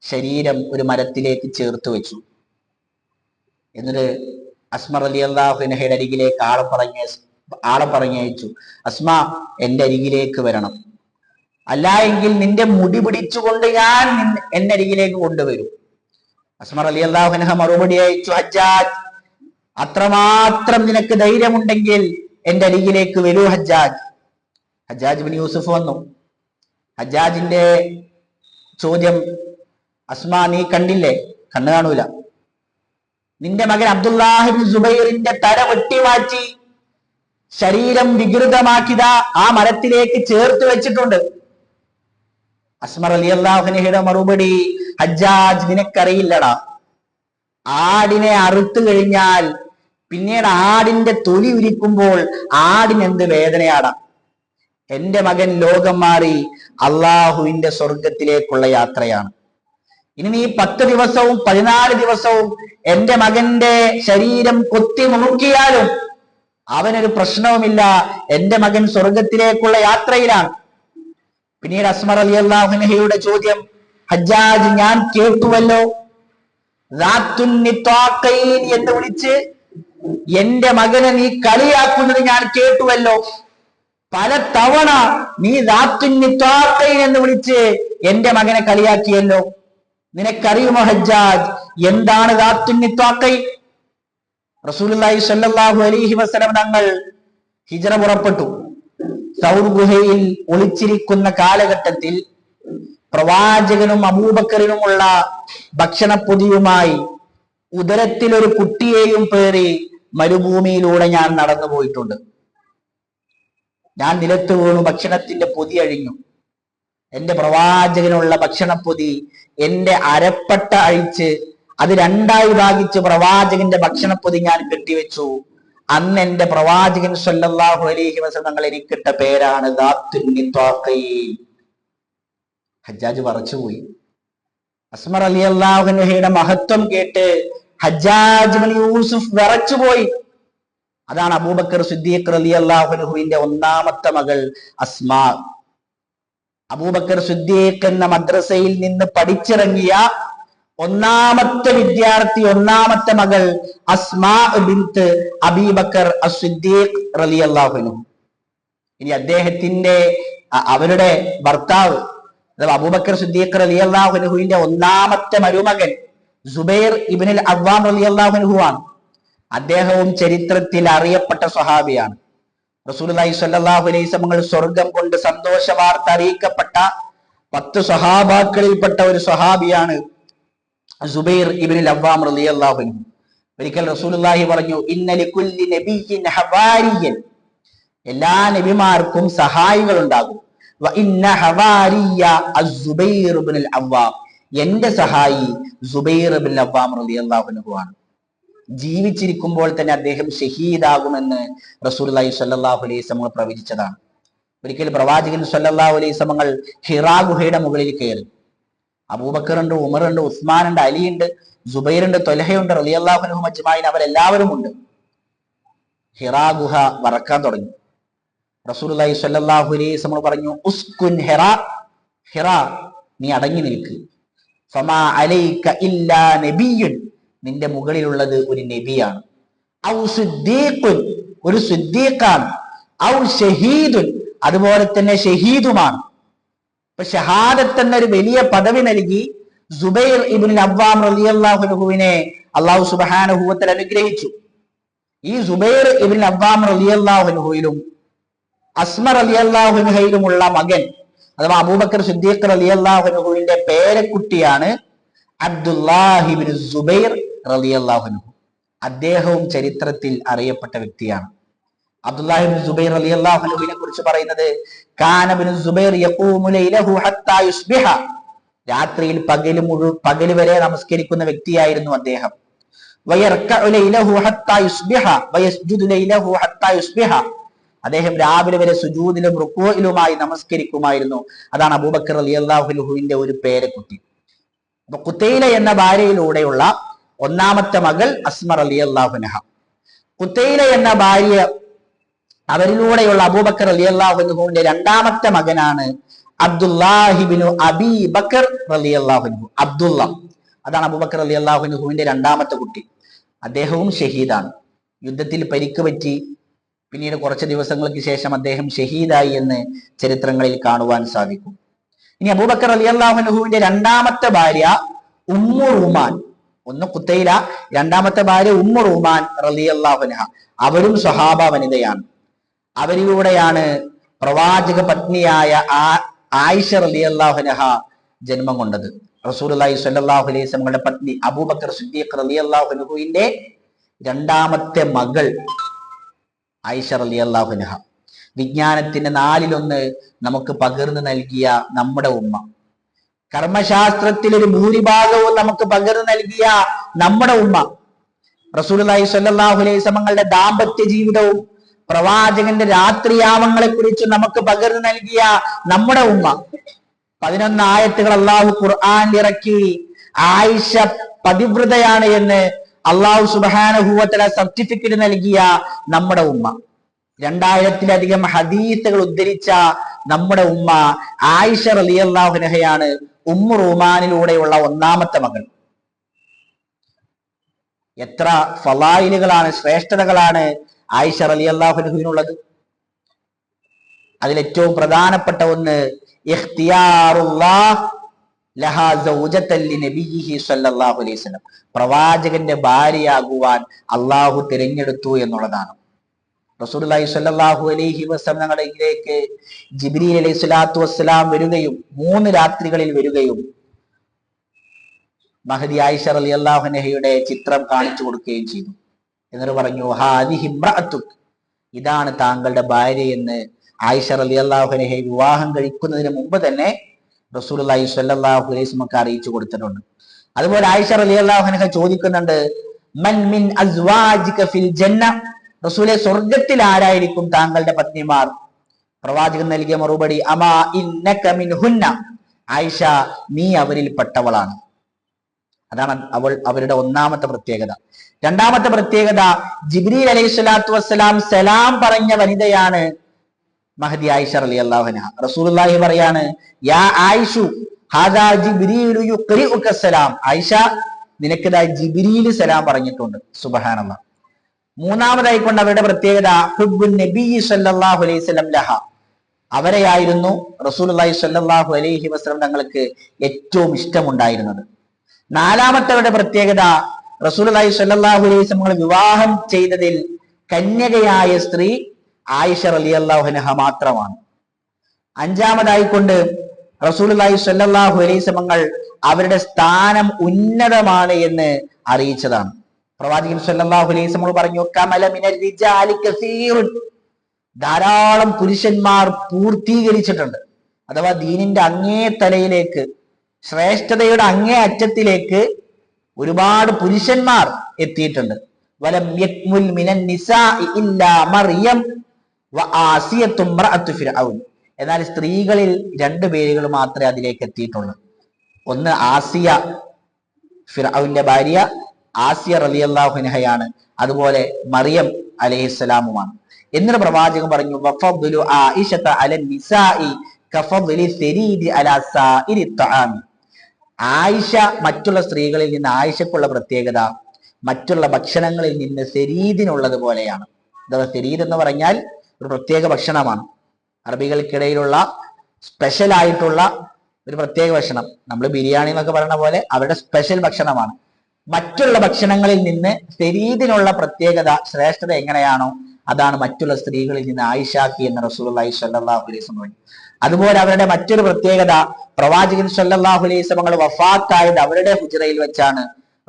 ശരീരം ഒരു മരത്തിലേക്ക് ചേർത്ത് വെച്ചു. എന്നിട്ട് അസ്മ റളിയല്ലാഹു അൻഹയുടെ അരികിലേക്ക് ആളെ പറഞ്ഞയച്ചു. അസ്മ, എന്റെ അരികിലേക്ക് വരണം. അല്ല എങ്കിൽ നിന്റെ മുടി പിടിച്ചുകൊണ്ട് ഞാൻ എന്നരികിലേക്ക് കൊണ്ടുവരും. അസ്മ റളിയല്ലാഹു അൻഹ മറുപടി അയച്ചു, ഹജ്ജാജ്, അത്രമാത്രം നിനക്ക് ധൈര്യമുണ്ടെങ്കിൽ എന്റെ അരികിലേക്ക് വരൂ ഹജ്ജാജ്. ഹജ്ജാജ് ബിൻ യൂസുഫ് വന്നു. ഹജ്ജാജിന്റെ ചോദ്യം, അസ്മാ, നീ കണ്ടില്ലേ? കണ്ണു കാണൂല. നിന്റെ മകൻ അബ്ദുല്ലാഹി ബിൻ സുബൈറിന്റെ തല വെട്ടിമാറ്റി ശരീരം വികൃതമാക്കിയ ആ മരത്തിലേക്ക് ചേർത്ത് വെച്ചിട്ടുണ്ട്. അസ്മ റളിയല്ലാഹു അൻഹയുടെ മറുപടി, ഹജ്ജാജ്, നിനക്കറിയില്ലടാ, ആടിനെ അറുത്തു കഴിഞ്ഞാൽ പിന്നീട് ആടിന്റെ തൊലി ഉരിക്കുമ്പോൾ ആടിനെന്ത് വേദനയാടാ. എന്റെ മകൻ ലോകം മാറി അള്ളാഹുവിന്റെ സ്വർഗത്തിലേക്കുള്ള യാത്രയാണ്. ഇനി നീ 10 ദിവസവും 14 ദിവസവും എന്റെ മകന്റെ ശരീരം കൊത്തി മുറുക്കിയാലും അവനൊരു പ്രശ്നവുമില്ല. എന്റെ മകൻ സ്വർഗത്തിലേക്കുള്ള യാത്രയിലാണ്. പിന്നീട് അസ്മ റളിയല്ലാഹു അൻഹയുടെ ചോദ്യം, ഹജ്ജാജ്, ഞാൻ കേട്ടുവല്ലോ, എന്ന് വിളിച്ച് എന്റെ മകനെ നീ കളിയാക്കുന്നത് ഞാൻ കേട്ടുവല്ലോ. പല തവണ നീ എന്ന് വിളിച്ച് എന്റെ മകനെ കളിയാക്കിയല്ലോ. നിനക്കറിയുമോ ഹജ്ജാജ്, എന്താണ് റസൂലുള്ളാഹി സ്വല്ലല്ലാഹു അലൈഹി വസല്ലം തങ്ങൾ ഹിജ്റ പുറപ്പെട്ടു. സൗർ ഗുഹയിൽ ഒളിച്ചിരിക്കുന്ന കാലഘട്ടത്തിൽ പ്രവാചകനും അബൂബക്കറിനുമുള്ള ഭക്ഷണപ്പൊതിയുമായി ഉദരത്തിൽ ഒരു കുട്ടിയെയും പേറി മരുഭൂമിയിലൂടെ ഞാൻ നടന്നു പോയിട്ടുണ്ട്. ഞാൻ നിലത്ത് വീണു, ഭക്ഷണത്തിന്റെ പൊതി അഴിഞ്ഞു. എന്റെ പ്രവാചകനുള്ള ഭക്ഷണപ്പൊതി എന്റെ അരപ്പട്ട അഴിച്ച് അത് 2ആയി ഭാഗിച്ച് പ്രവാചകന്റെ ഭക്ഷണപ്പൊതി ഞാൻ കെട്ടിവെച്ചു. അന്ന് എന്റെ പ്രവാചകൻ സ്വല്ലല്ലാഹു അലൈഹി വസല്ലം തങ്ങൾ എനിക്കിട്ട പേരാണ് ഹജ്ജാജ് പറച്ചുപോയി. അസ്മ റളിയല്ലാഹു അൻഹയുടെ മഹത്വം കേട്ട് ഹജ്ജാജ് ബിൻ യൂസുഫ് വിറച്ചുപോയി. അതാണ് അബൂബക്കർ സിദ്ദീഖ് റളിയല്ലാഹു അൻഹുവിന്റെ 1ാമത്തെ മകൾ അസ്മാ. അബൂബക്കർ സിദ്ദീഖ് എന്ന മദ്രസയിൽ നിന്ന് പഠിച്ചിറങ്ങിയ 1ാമത്തെ വിദ്യാർത്ഥി, 1ാമത്തെ മകൾ അസ്മാ ബിൻത്ത് അബീബക്കർ അസ്-സിദ്ദീഖ് റളിയല്ലാഹു അൻഹു. ഇനി അദ്ദേഹത്തിന്റെ അവരുടെ ഭർത്താവ് അബൂബക്കർ സിദ്ദീഖ് റളിയല്ലാഹു അൻഹുവിന്റെ 1ാമത്തെ മരുമകൻ സുബൈർ ഇബ്നുൽ അവ്വാം റളിയല്ലാഹു അൻഹു ആണ്. അദ്ദേഹവും ചരിത്രത്തിൽ അറിയപ്പെട്ട സ്വഹാബിയാണ്. റസൂലുള്ളാഹി സ്വല്ലല്ലാഹു അലൈഹി വസല്ലം സ്വർഗം കൊണ്ട് സന്തോഷ വാർത്ത അറിയിക്കപ്പെട്ട 10 സ്വഹാബാക്കളിൽപ്പെട്ട ഒരു സ്വഹാബിയാണ് സുബൈർ ഇബ്നുൽ അവ്വാം റളിയല്ലാഹു അൻഹു. ഒരിക്കൽ റസൂലുള്ളാഹി പറഞ്ഞു, ഇന്ന ലികുല്ലി നബിയ്യിൻ ഹവാരിയൻ, എല്ലാ നബിമാർക്കും സഹായികൾ ഉണ്ടാകും. വ ഇന്ന ഹവാരിയ അസ്-സുബൈർ ഇബ്നുൽ അവ്വാം, എന്റെ സഹായി സുബൈർ ഇബ്നുൽ അവ്വാം റളിയല്ലാഹു അൻഹു ആണ്. ജീവിച്ചിരിക്കുമ്പോൾ തന്നെ അദ്ദേഹം ഷഹീദാകുമെന്ന് റസൂലുള്ളാഹി സ്വല്ലല്ലാഹു അലൈഹി വസല്ലം പ്രവചിച്ചതാണ്. ഒരിക്കൽ പ്രവാചകൻ സ്വല്ലല്ലാഹു അലൈഹി വസല്ലം ഹിറാ ഗുഹയുടെ മുകളിൽ കയറി. അബൂബക്കറുണ്ട്, ഉമറുണ്ട്, ഉസ്മാനുണ്ട്, അലിയുണ്ട്, സുബൈറുണ്ട്, ത്വൽഹയുണ്ട് റളിയല്ലാഹു അൻഹും അജ്മഈൻ, അവരെല്ലാവരും ഉണ്ട്. ഹിറാ ഗുഹ വറക്കാൻ തുടങ്ങി. റസൂലുള്ളാഹി സ്വല്ലല്ലാഹു അലൈഹി വസല്ലം പറഞ്ഞു, ഉസ്കുൻ ഹിറാ, ഹിറാ നീ അടങ്ങി നിൽക്ക്. ഫമാ അലൈക ഇല്ലാ നബിയ്യുൻ, നിന്റെ മുകളിലുള്ളത് ഒരു നബിയാണ്. ഔ സിദ്ദീഖുൻ, ഒരു സിദ്ദീഖാണ്. ഔ ഷഹീദുൻ, അതുപോലെ തന്നെ ഷഹീദുമാണ്. അപ്പൊ ഷഹാദത്ത് എന്നൊരു വലിയ പദവി നൽകി സുബൈർ ഇബ്നുൽ അവ്വാം റളിയല്ലാഹു അൻഹുവിനെ അല്ലാഹു സുബ്ഹാനഹു വ തആല അനുഗ്രഹിച്ചു. ഈ സുബൈർ ഇബ്നുൽ അവ്വാം റളിയല്ലാഹു അൻഹുവിലും അസ്മ റളിയല്ലാഹു അൻഹയിലുമുള്ള മകൻ അഥവാ അബൂബക്കർ സിദ്ദീഖ് റളിയല്ലാഹു അൻഹുവിന്റെ പേരക്കുട്ടിയാണ് അബ്ദുല്ലാഹി ഇബ്നു സുബൈർ റളിയല്ലാഹു അൻഹു. അദ്ദേഹവും ചരിത്രത്തിൽ അറിയപ്പെട്ട വ്യക്തിയാണ്. അബ്ദുല്ലാഹി ഇബ്നു സുബൈർ റളിയല്ലാഹു അൻഹുവിനെ കുറിച്ച് പറയുന്നത്, കാന ഇബ്നു സുബൈർ യഖൂമു ലൈലഹു ഹത്താ യുസ്ബിഹ, രാത്രിയിൽ പകൽ വരെ നമസ്കരിക്കുന്ന വ്യക്തിയായിരുന്നു അദ്ദേഹം. വയർകഉ ലൈലഹു ഹത്താ യുസ്ബിഹ വയസ്ജുദു ലൈലഹു ഹത്താ യുസ്ബിഹ, അദ്ദേഹം രാവിലെ വരെ സുജൂദിലും റുകൂഇലുമായി നമസ്കരിക്കുമായിരുന്നു. അതാണ് അബൂബക്കർ റളിയല്ലാഹു അൻഹുവിന്റെ ഒരു പേരക്കുട്ടി. അപ്പൊ ഖുതൈല എന്ന ഭാര്യയിലൂടെയുള്ള 1ാമത്തെ മകൾ അസ്മ റളിയല്ലാഹു അൻഹ. ഖുതൈല എന്ന ഭാര്യ, അവരിലൂടെയുള്ള അബൂബക്കർ റളിയല്ലാഹു അൻഹുവിന്റെ 2ാമത്തെ മകനാണ് അബ്ദുല്ലാഹി ഇബ്നു അബീ ബക്കർ റളിയല്ലാഹു അൻഹു. അബ്ദുള്ള, അതാണ് അബൂബക്കർ റളിയല്ലാഹു അൻഹുവിന്റെ 2ാമത്തെ കുട്ടി. അദ്ദേഹവും ഷഹീദാണ്. യുദ്ധത്തിൽ പരിക്ക് പറ്റി പിന്നീട് കുറച്ച് ദിവസങ്ങൾക്ക് ശേഷം അദ്ദേഹം ഷഹീദായി എന്ന് ചരിത്രങ്ങളിൽ കാണുവാൻ സാധിക്കും. ഇനി അബൂബക്കർ റളിയല്ലാഹു അൻഹുവിന്റെ രണ്ടാമത്തെ ഭാര്യ ഉമ്മു റുമാൻ, ഒന്ന് ഖുത്തൈല, രണ്ടാമത്തെ ഭാര്യ ഉമ്മു റുമാൻ റളിയല്ലാഹു അൻഹ, അവരും സ്വഹാബ വനിതയാണ്. അവരിലൂടെയാണ് പ്രവാചക പത്നിയായ ആയിഷ റളിയല്ലാഹു അൻഹ ജന്മം കൊണ്ടത്. റസൂലുള്ളാഹി സ്വല്ലല്ലാഹു അലൈഹി വസല്ലമയുടെ പത്നി അബൂബക്കർ സിദ്ദീഖ് റളിയല്ലാഹു അൻഹുവിന്റെ രണ്ടാമത്തെ മകൾ ആയിഷ റളിയല്ലാഹു അൻഹ. വിജ്ഞാനത്തിന്റെ 1/4 നമുക്ക് പകർന്നു നൽകിയ നമ്മുടെ ഉമ്മ, കർമ്മശാസ്ത്രത്തിൽ ഒരു ഭൂരിഭാഗവും നമുക്ക് പകർന്നു നൽകിയ നമ്മുടെ ഉമ്മ, റസൂലുള്ളാഹി സ്വല്ലല്ലാഹു അലൈഹി വസല്ലമയുടെ ദാമ്പത്യ ജീവിതവും പ്രവാചകന്റെ രാത്രിയാമങ്ങളെ കുറിച്ച് നമുക്ക് പകർന്നു നൽകിയ നമ്മുടെ ഉമ്മ. 11 ആയത്തുകൾ അള്ളാഹു ഖുർആൻ ഇറക്കി ആയിഷ പതിവ്രതയാണ് എന്ന് അള്ളാഹു സുബ്ഹാനഹു വ തആല സർട്ടിഫിക്കറ്റ് നൽകിയ നമ്മുടെ ഉമ്മ. 2000-ലധികം ഹദീസുകൾ ഉദ്ധരിച്ച നമ്മുടെ ഉമ്മ ആയിഷ റളിയല്ലാഹു അൻഹയാണ് ഉമ്മു റുമാനിലൂടെയുള്ള 1ാമത്തെ മകൾ. എത്ര ഫളായിലുകളാണ്, ശ്രേഷ്ഠതകളാണ് ആയിഷ റളിയല്ലാഹു അൻഹുവിനുള്ളത്. അതിലേറ്റവും പ്രധാനപ്പെട്ട ഒന്ന് ഇഖ്തിയാറുല്ലാഹ് ലഹാ സൗജതൻ ലിനബിയിഹി സ്വല്ലല്ലാഹു അലൈഹി വസല്ലം, പ്രവാചകന്റെ ഭാര്യയാകുവാൻ അള്ളാഹു തിരഞ്ഞെടുത്തു എന്നുള്ളതാണ്. റസൂലുള്ളാഹി സ്വല്ലല്ലാഹു അലൈഹി വസല്ലം തങ്ങളിലേക്ക് ജിബ്രീൽ അലൈഹി സ്വലാത്തു വസ്സലാം വരികയും 3 രാത്രികളിൽ വരികയും മഹദി ആയിഷ റളിയല്ലാഹു അൻഹയുടെ ചിത്രം കാണിച്ചു കൊടുക്കുകയും ചെയ്തു. എന്നിട്ട് പറഞ്ഞു, ഹാദിഹി ഇംറഅതുക്, ഇതാണ് താങ്കളുടെ ഭാര്യ എന്ന് ആയിഷ റളിയല്ലാഹു അൻഹയെ വിവാഹം കഴിക്കുന്നതിന് മുമ്പ് തന്നെ റസൂലുള്ളാഹി സ്വല്ലല്ലാഹു അലൈഹി വസല്ലം അറിയിച്ചു കൊടുത്തിട്ടുണ്ട്. അതുപോലെ ആയിഷ റളിയല്ലാഹു അൻഹ ചോദിക്കുന്നുണ്ട്, മൻ മിൻ അസ്വാജിക ഫിൽ ജന്ന, റസൂലെ സ്വർഗത്തിൽ ആരായിരിക്കും താങ്കളുടെ പത്നിമാർ? പ്രവാചകൻ നൽകിയ മറുപടി, അമാ ഇന്നക മിൻഹുന്ന, ആയിഷ നീ അവരിൽ പെട്ടവളാണ്. അതാണ് അവരുടെ 1ാമത്തെ പ്രത്യേകത. 2ാമത്തെ പ്രത്യേകത, ജിബ്രീൽ അലൈഹി സ്വലാത്തു വസ്സലാം സലാം പറഞ്ഞ വനിതയാണ് മഹദി ആയിഷ റളിയല്ലാഹു അൻഹ. റസൂലുള്ളാഹി പറയാണ്, യാ ആയിഷു ഹാദാ ജിബ്രീലു യുഖ്രിഉക സലാം, ആയിഷ നിനക്കിതാ ജിബ്രീൽ സലാം പറഞ്ഞിട്ടുണ്ട്. സുബ്ഹാനല്ലാഹ്. 3ാമതായിക്കൊണ്ട് അവരുടെ പ്രത്യേകത ഹുബ്ബുൻ നബി സ്വല്ലല്ലാഹു അലൈഹി വസല്ലം ലഹ, അവരെയായിരുന്നു റസൂലുള്ളാഹി സ്വല്ലല്ലാഹു അലൈഹി വസല്ലം തങ്ങൾക്ക് ഏറ്റവും ഇഷ്ടമുണ്ടായിരുന്നത്. 4ാമത്തവരുടെ പ്രത്യേകത, റസൂലുള്ളാഹി സ്വല്ലല്ലാഹു അലൈഹി വസല്ലം വിവാഹം ചെയ്തതിൽ കന്യകയായ സ്ത്രീ ആയിഷ റളിയല്ലാഹു അൻഹ മാത്രമാണ്. 5ാമതായിക്കൊണ്ട് റസൂലുള്ളാഹി സ്വല്ലല്ലാഹു അലൈഹി വസല്ലം അവരുടെ സ്ഥാനം ഉന്നതമാണ് എന്ന് അറിയിച്ചതാണ്. പ്രവാചകൻ സ്വല്ലല്ലാഹു അലൈഹി വസല്ലം പറഞ്ഞു, കമല മിനൽ റിജാലി കസീറുൻ, ധാരാളം പുരുഷന്മാർ പൂർത്തീകരിച്ചിട്ടുണ്ട്, അഥവാ ദീനിന്റെ അങ്ങേ തലയിലേക്ക്, ശ്രേഷ്ഠതയുടെ അങ്ങേ അറ്റത്തിലേക്ക് ഒരുപാട് പുരുഷന്മാർ എത്തിയിട്ടുണ്ട്. വലം യക്മുൽ മിനൻ നിസാഇ ഇല്ലാ മറിയം വ ആസിയത്തു ഇംറഅത്തു ഫിർഔൻ, എന്നാൽ സ്ത്രീകളിൽ 2 പേരുകൾ മാത്രമേ അതിലേക്ക് എത്തിയിട്ടുള്ളൂ. ഒന്ന് ആസിയ, ഫിർഔന്റെ ഭാര്യ ആസിയ റളിയല്ലാഹു അൻഹയാണ്, അതുപോലെ മറിയം അലൈഹിസ്സലാമുമാണ്. എന്നിട്ട് പ്രവാചകൻ പറഞ്ഞു, വഫദ്ലു ആയിഷത അലൻ നിസാഇ കഫദ്ലി സരീദി അലാ സായിരി തആമി, ആയിഷ മറ്റുള്ള സ്ത്രീകളിൽ നിന്ന്, ആയിഷക്കുള്ള പ്രത്യേകത മറ്റുള്ള ഭക്ഷണങ്ങളിൽ നിന്ന് സെരീദിനുള്ളത് പോലെയാണ്. അഥവാ സെരീദ് എന്ന് പറഞ്ഞാൽ ഒരു പ്രത്യേക ഭക്ഷണമാണ്, അറബികൾക്കിടയിലുള്ള സ്പെഷ്യൽ ആയിട്ടുള്ള ഒരു പ്രത്യേക ഭക്ഷണം. നമ്മൾ ബിരിയാണി എന്നൊക്കെ പറയുന്ന പോലെ അവരുടെ സ്പെഷ്യൽ ഭക്ഷണമാണ്. മറ്റുള്ള ഭക്ഷണങ്ങളിൽ നിന്ന് സെരീദിനുള്ള പ്രത്യേകത, ശ്രേഷ്ഠത എങ്ങനെയാണോ അതാണ് മറ്റുള്ള സ്ത്രീകളിൽ നിന്ന് ആയിഷാക്കി എന്ന് റസൂലുള്ളാഹി സ്വല്ലല്ലാഹു അലൈഹി വസല്ലം പറഞ്ഞു. അതുപോലെ അവരുടെ മറ്റൊരു പ്രത്യേകത, പ്രവാചകൻ സ്വല്ലല്ലാഹു അലൈഹി വസല്ലം വഫാത്തായത് അവരുടെ ഹുജ്റയിൽ വെച്ചാണ്,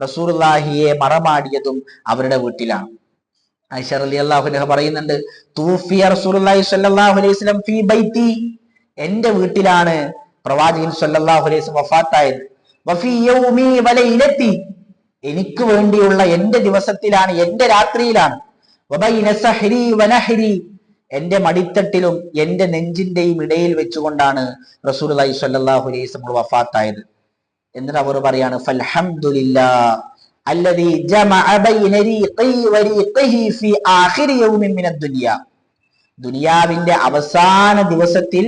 റസൂലുള്ളാഹിയെ മറമാടിയതും അവരുടെ വീട്ടിലാണ്. ആയിഷ റളിയല്ലാഹു അൻഹ പറയുന്നുണ്ട്, തൂഫിയ റസൂലുള്ളാഹി സ്വല്ലല്ലാഹു അലൈഹി വസല്ലം ഫീ ബൈതി, എന്റെ വീട്ടിലാണ് പ്രവാചകൻ സ്വല്ലല്ലാഹു അലൈഹി വസല്ലം വഫാത്തായത്. വഫീ യൗമി വലൈലതി, എനിക്ക് വേണ്ടിയുള്ള എന്റെ ദിവസത്തിലാണ്, എന്റെ രാത്രിയിലാണ്. വബൈന സഹരി വനഹരി, എന്റെ മടിത്തട്ടിലും എന്റെ നെഞ്ചിന്റെയും ഇടയിൽ വെച്ചുകൊണ്ടാണ് റസൂലുള്ളാഹി സ്വല്ലല്ലാഹു അലൈഹി വസല്ലം വഫാത്തായത്. എന്നിട്ട് അവർ പറയാണ്, ഫൽഹംദുലില്ലാഹ് അല്ലദീ ജമഅ ബൈന റീഖി വരീഖിഹി ഫീ ആഖിരി യൗമിൻ മിനദ് ദുനിയ, ദുനിയാവിന്റെ അവസാന ദിവസത്തിൽ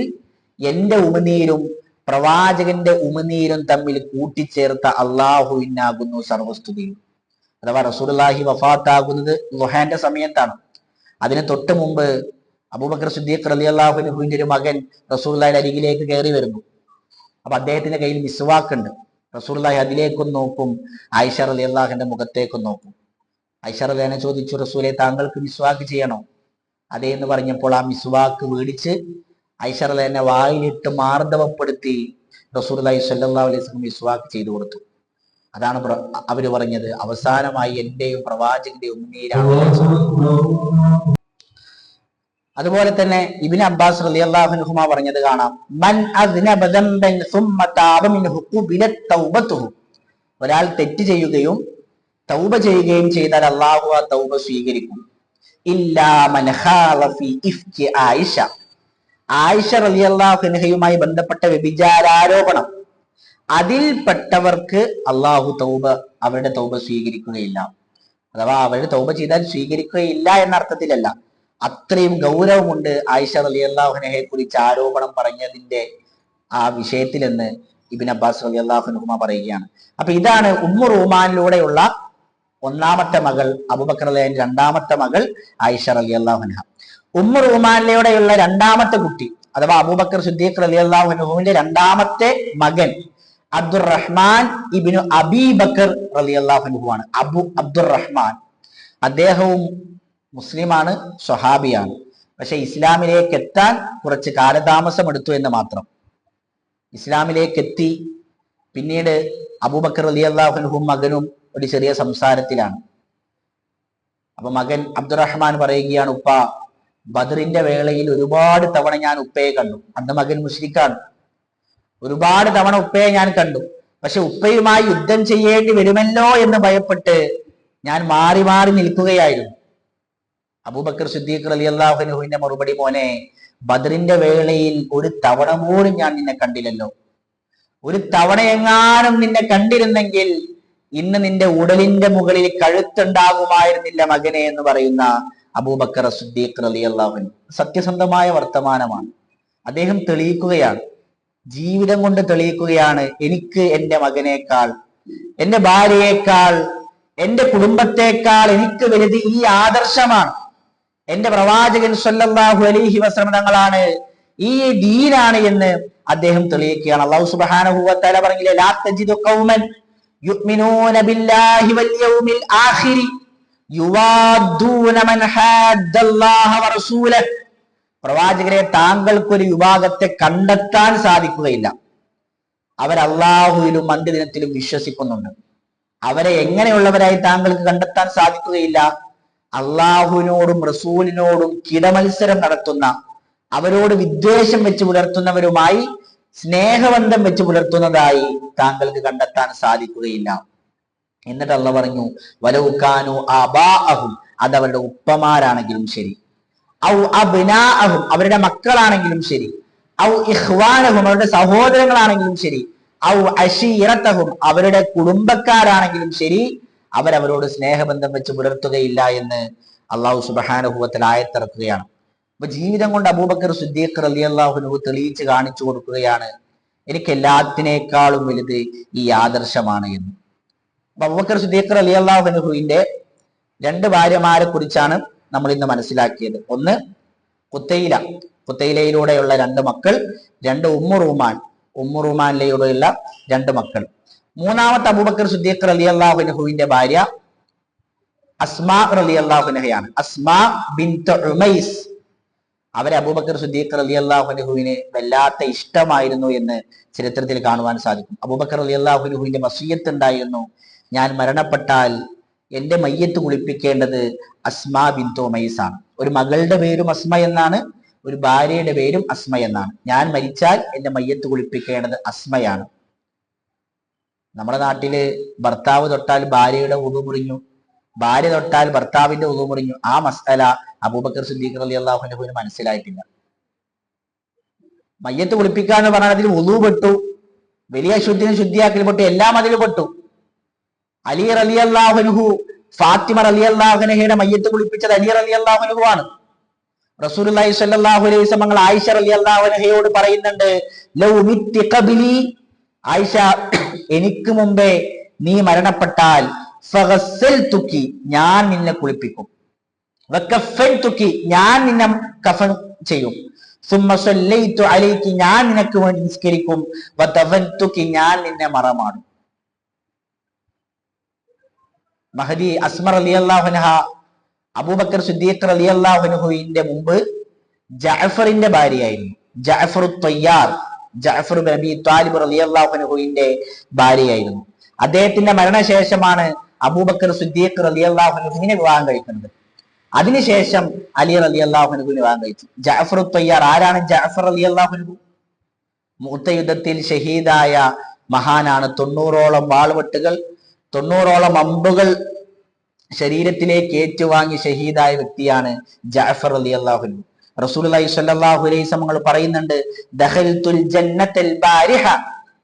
എന്റെ ഉമിനീരും പ്രവാചകന്റെ ഉമിനീരും തമ്മിൽ കൂട്ടിച്ചേർത്ത അള്ളാഹുവിനാകുന്നു സർവസ്തുതിയും. അഥവാ റസൂലുള്ളാഹി വഫാത്താകുന്നത് ളുഹാന്റെ സമയത്താണ്. അതിന് തൊട്ട് മുമ്പ് അബൂബക്കർ സിദ്ദീഖ് റളിയല്ലാഹു അൻഹുവിന്റെ ഒരു മകൻ റസൂലുള്ളാഹിയുടെ അരികിലേക്ക് കയറി വരുന്നു. അപ്പൊ അദ്ദേഹത്തിന്റെ കയ്യിൽ മിസ്വാക്ക് ഉണ്ട്. റസൂലുള്ളാഹി അതിലേക്കും നോക്കും, ആയിഷ റളിയല്ലാഹുവിന്റെ മുഖത്തേക്കും നോക്കും. ആയിഷ റളിയല്ലാഹു ചോദിച്ചു, റസൂലെ താങ്കൾക്ക് മിസ്വാക്ക് ചെയ്യണോ? അതേ എന്ന് പറഞ്ഞപ്പോൾ ആ മിസ്വാക്ക് മേടിച്ച് ആയിഷ റളിയല്ലാഹു വായിലിട്ട് മാർദ്ദവപ്പെടുത്തി റസൂലുള്ളാഹി സ്വല്ലല്ലാഹു അലൈഹി വസല്ലം മിസ്വാക്ക് ചെയ്തു കൊടുത്തു. അതാണ് അവര് പറഞ്ഞത്, അവസാനമായി എന്റെയും പ്രവാചകന്റെയും ഉമ്മീരാണ്. അതുപോലെ തന്നെ ഇബ്നു അബ്ബാസ് റളിയല്ലാഹു അൻഹുമാ പറഞ്ഞത് കാണാം, മൻ അസ്നബ ദംബൻ സുമ്മ താബ മിൻഹു ഖുബിലത് തൗബതുഹു. ഒരാൾ തെറ്റ് ചെയ്യുകയും തൗബ ചെയ്യുകയും ചെയ്താൽ അല്ലാഹു ആ തൗബ സ്വീകരിക്കും. ഇല്ലാ മൻ ഖാല ഫീ ഇഫ്കി ആയിഷ. ആയിഷ റളിയല്ലാഹു അൻഹയുമായി ബന്ധപ്പെട്ട വ്യഭിചാരാരോപണം, അതിൽപ്പെട്ടവർക്ക് അല്ലാഹു അവരുടെ തൗബ സ്വീകരിക്കുകയില്ല. അഥവാ അവരുടെ തൗബ ചെയ്താൽ സ്വീകരിക്കുകയില്ല എന്ന അർത്ഥത്തിലല്ല, അത്രയും ഗൗരവമുണ്ട് ആയിഷ റളിയല്ലാഹു അൻഹയെ കുറിച്ച് ആരോപണം പറഞ്ഞതിന്റെ ആ വിഷയത്തിലെന്ന് ഇബ്നു അബ്ബാസ് റളിയല്ലാഹു അൻഹുമാ പറയുകയാണ്. അപ്പൊ ഇതാണ് ഉമ്മു റൂമാനിലൂടെയുള്ള ഒന്നാമത്തെ മകൾ അബൂബക്കർ റളിയല്ലാഹു, രണ്ടാമത്തെ മകൾ ആയിഷ റളിയല്ലാഹു അൻഹ. ഉമ്മു റൂമാനിലൂടെയുള്ള രണ്ടാമത്തെ കുട്ടി അഥവാ അബൂബക്കർ സിദ്ദീഖ് റളിയല്ലാഹു അൻഹുവിന്റെ രണ്ടാമത്തെ മകൻ അബ്ദുറഹ്മാൻ ഇബ്നു അബീ ബക്കർ റളിയല്ലാഹു അൻഹുവാണ്. അബ്ദുറഹ്മാൻ അദ്ദേഹവും മുസ്ലിമാണ്, സ്വഹാബിയാണ്. പക്ഷെ ഇസ്ലാമിലേക്ക് എത്താൻ കുറച്ച് കാലതാമസം എടുത്തു എന്ന് മാത്രം. ഇസ്ലാമിലേക്ക് എത്തി, പിന്നീട് അബൂബക്കർ റളിയല്ലാഹു അൻഹും മകനും ഒരു ചെറിയ സംസാരത്തിലാണ്. അപ്പൊ മകൻ അബ്ദുറഹ്മാൻ പറയുകയാണ്, ഉപ്പ ബദറിന്റെ വേളയിൽ ഒരുപാട് തവണ ഞാൻ ഉപ്പയെ കണ്ടു. അന്ന് മകൻ മുശ്രിക്കാണ്. ഒരുപാട് തവണ ഉപ്പയെ ഞാൻ കണ്ടു, പക്ഷെ ഉപ്പയുമായി യുദ്ധം ചെയ്യേണ്ടി വരുമല്ലോ എന്ന് ഭയപ്പെട്ട് ഞാൻ മാറി മാറി നിൽക്കുകയായിരുന്നു. അബൂബക്കർ സിദ്ദീഖ് റളിയല്ലാഹു അൻഹുവിന്റെ മറുപടി, മോനെ ബദറിന്റെ വേളയിൽ ഒരു തവണ പോലും ഞാൻ നിന്നെ കണ്ടില്ലല്ലോ. ഒരു തവണയെങ്ങാനും നിന്നെ കണ്ടിരുന്നെങ്കിൽ ഇന്ന് നിന്റെ ഉടലിന്റെ മുകളിൽ കഴുത്തുണ്ടാകുമായിരുന്നില്ല മകനെ എന്ന് പറയുന്ന അബൂബക്കർ സിദ്ദീഖ് റളിയല്ലാഹു അൻഹു. സത്യസന്ധമായ വർത്തമാനമാണ്. അദ്ദേഹം തെളിയിക്കുകയാണ്, ജീവിതം കൊണ്ട് തെളിയിക്കുകയാണ്, എനിക്ക് എന്റെ മകനേക്കാൾ, എന്റെ ഭാര്യയേക്കാൾ, എന്റെ കുടുംബത്തെക്കാൾ എനിക്ക് വലുത് ഈ ആദർശമാണ്. എന്റെ പ്രവാചകൻ സ്വല്ലല്ലാഹു അലൈഹി വസല്ലം തങ്ങളാണ്, ഈ ദീനാണ് എന്ന് അദ്ദേഹം തെളിയിക്കുകയാണ്. അല്ലാഹു സുബ്ഹാനഹു വ തആല പറഞ്ഞില്ലേ, ലാ തജിദു ഖൗമൻ യുഅ്മിനൂന ബില്ലാഹി വൽ യൗമിൽ ആഖിരി യുവാദ്ദൂന മൻ ഹാദ്ദല്ലാഹ വ റസൂലഹു. പ്രവാചകരെ, താങ്കൾക്കൊരു വിഭാഗത്തെ കണ്ടെത്താൻ സാധിക്കുകയില്ല, അവർ അല്ലാഹുവിലും അന്ത്യദിനത്തിലും വിശ്വസിക്കുന്നുണ്ട്. അവരെ എങ്ങനെയുള്ളവരായി താങ്കൾക്ക് കണ്ടെത്താൻ സാധിക്കുകയില്ല? അള്ളാഹുവിനോടും റസൂലിനോടും കിടമത്സരം നടത്തുന്ന, അവരോട് വിദ്വേഷം വെച്ച് പുലർത്തുന്നവരുമായി സ്നേഹബന്ധം വെച്ച് പുലർത്തുന്നതായി താങ്കൾക്ക് കണ്ടെത്താൻ സാധിക്കുകയില്ല. എന്നിട്ട് അള്ളാഹു പറഞ്ഞു, വലൗകാനു ആബാഅഹും, അത് അവരുടെ ഉപ്പമാരാണെങ്കിലും ശരി, ഔ അബ്നാഅഹും, അവരുടെ മക്കളാണെങ്കിലും ശരി, ഔ ഇഖ്വാനഹും, അവരുടെ സഹോദരങ്ങളാണെങ്കിലും ശരി, ഔ അശീറത്തഹും, അവരുടെ കുടുംബക്കാരാണെങ്കിലും ശരി, അവരവരോട് സ്നേഹബന്ധം വെച്ച് പുലർത്തുകയില്ല എന്ന് അള്ളാഹു സുബ്ഹാനഹു വ തആല ആയത്തിറക്കുകയാണ്. അപ്പൊ ജീവിതം കൊണ്ട് അബൂബക്കർ സിദ്ദീഖ് റളിയല്ലാഹു അൻഹു തെളിയിച്ച് കാണിച്ചു കൊടുക്കുകയാണ്, എനിക്ക് എല്ലാത്തിനേക്കാളും വലുത് ഈ ആദർശമാണ് എന്ന്. അപ്പൊ അബൂബക്കർ സിദ്ദീഖ് റളിയല്ലാഹു അൻഹുവിന്റെ രണ്ട് ഭാര്യമാരെ കുറിച്ചാണ് നമ്മൾ ഇന്ന് മനസ്സിലാക്കിയത്. ഒന്ന് കുത്തയിലയിലൂടെയുള്ള രണ്ട് മക്കൾ, രണ്ട് ഉമ്മു റൂമാനിലൂടെയുള്ള രണ്ട് മക്കൾ. മൂന്നാമത്തെ അബൂബക്കർ സിദ്ദീഖ് റളിയല്ലാഹു അൻഹുവിന്റെ ഭാര്യ അസ്മാ റളിയല്ലാഹു അൻഹയാണ്. അസ്മാ ബിൻത് ഉമൈസ്. അവരെ അബൂബക്കർ സിദ്ദീഖ് റളിയല്ലാഹു അൻഹുവിന് വല്ലാത്ത ഇഷ്ടമായിരുന്നു എന്ന് ചരിത്രത്തിൽ കാണുവാൻ സാധിക്കും. അബൂബക്കർ റളിയല്ലാഹു അൻഹുവിന്റെ വസിയ്യത്ത് ഉണ്ടായിരുന്നു, ഞാൻ മരണപ്പെട്ടാൽ എന്റെ മയ്യത്ത് കുളിപ്പിക്കേണ്ടത് അസ്മാ ബിൻത് ഉമൈസ് ആണ്. ഒരു മകളുടെ പേരും അസ്മ എന്നാണ്, ഒരു ഭാര്യയുടെ പേരും അസ്മ എന്നാണ്. ഞാൻ മരിച്ചാൽ എന്റെ മയ്യത്ത് കുളിപ്പിക്കേണ്ടത് അസ്മയാണ്. നമ്മുടെ നാട്ടില് ഭർത്താവ് തൊട്ടാൽ ഭാര്യയുടെ ഉളു മുറിഞ്ഞു, ഭാര്യ തൊട്ടാൽ ഭർത്താവിന്റെ ഉളു മുറിഞ്ഞു. ആ മസ്അല അബൂബക്കർ സിദ്ദീഖ് റളിയല്ലാഹു അൻഹുവിന് മനസ്സിലായിട്ടില്ല. മയ്യത്ത് കുളിപ്പിക്കാന്ന് പറഞ്ഞാൽ അതിൽ ഉളു പെട്ടു, വലിയ ശുദ്ധിയാക്കൽ പെട്ടു, എല്ലാം അതിൽ പെട്ടു. അലി റളിയല്ലാഹു അൻഹു ഫാത്തിമ റളിയല്ലാഹു അൻഹയുടെ മയ്യത്ത് കുളിപ്പിച്ചത് അലി റളിയല്ലാഹു അൻഹു ആണ്. റസൂലുള്ളാഹി സ്വല്ലല്ലാഹു അലൈഹി വസല്ലം ആയിഷ റളിയല്ലാഹു അൻഹയോട് പറയുന്നുണ്ട്, ലൗ മിത്തി ഖബ്ലി, ആയിഷ എനിക്ക് മുമ്പേ നീ മരണപ്പെട്ടാൽ ഫഗസ്സൽതുകി, ഞാൻ നിന്നെ കുളിപ്പിക്കും, വകഫൻതുകി, ഞാൻ നിന്നെ കഫൻ ചെയ്യും, സുമ്മ സല്ലൈതു അലൈകി, ഞാൻ നിനക്ക് വേണ്ടി നിസ്കരിക്കും, വദഫൻതുകി, ഞാൻ നിന്നെ മറമാടും. മഹദി അസ്മ റളിയല്ലാഹു അൻഹ അബൂബക്കർ സിദ്ദീഖ് റളിയല്ലാഹു അൻഹുവിന്റെ മുമ്പ് ജഅഫറിന്റെ ഭാര്യയായിരുന്നു. Jafar Tayyar, Jafar bin Abi Talib റളിയല്ലാഹു അൻഹുവിന്റെ ഭാര്യയായിരുന്നു. അദ്ദേഹത്തിന്റെ മരണശേഷമാണ് അബൂബക്കർ സിദ്ദീഖ് റളിയല്ലാഹു അൻഹുവിനെ വിവാഹം കഴിക്കുന്നത്. അതിനുശേഷം അലി റളിയല്ലാഹു അൻഹുവിനെ വിവാഹം കഴിച്ചു. ജഅഫർ ത്വയ്യാർ ആരാണ്? ജഅഫർ റളിയല്ലാഹു അൻഹു മുഅ്ത യുദ്ധത്തിൽ ഷഹീദായ മഹാനാണ്. 90ഓളം വാൾവെട്ടുകൾ, 90ഓളം അമ്പുകൾ ശരീരത്തിലേക്ക് ഏറ്റുവാങ്ങി ഷഹീദായ വ്യക്തിയാണ് ജഅഫർ റളിയല്ലാഹു അൻഹു. റസൂലുള്ളാഹി സ്വല്ലല്ലാഹു അലൈഹി വസല്ലം പറയുന്നുണ്ട്, ദഖൽതുൽ ജന്നത്തൽ ബാരിഹ,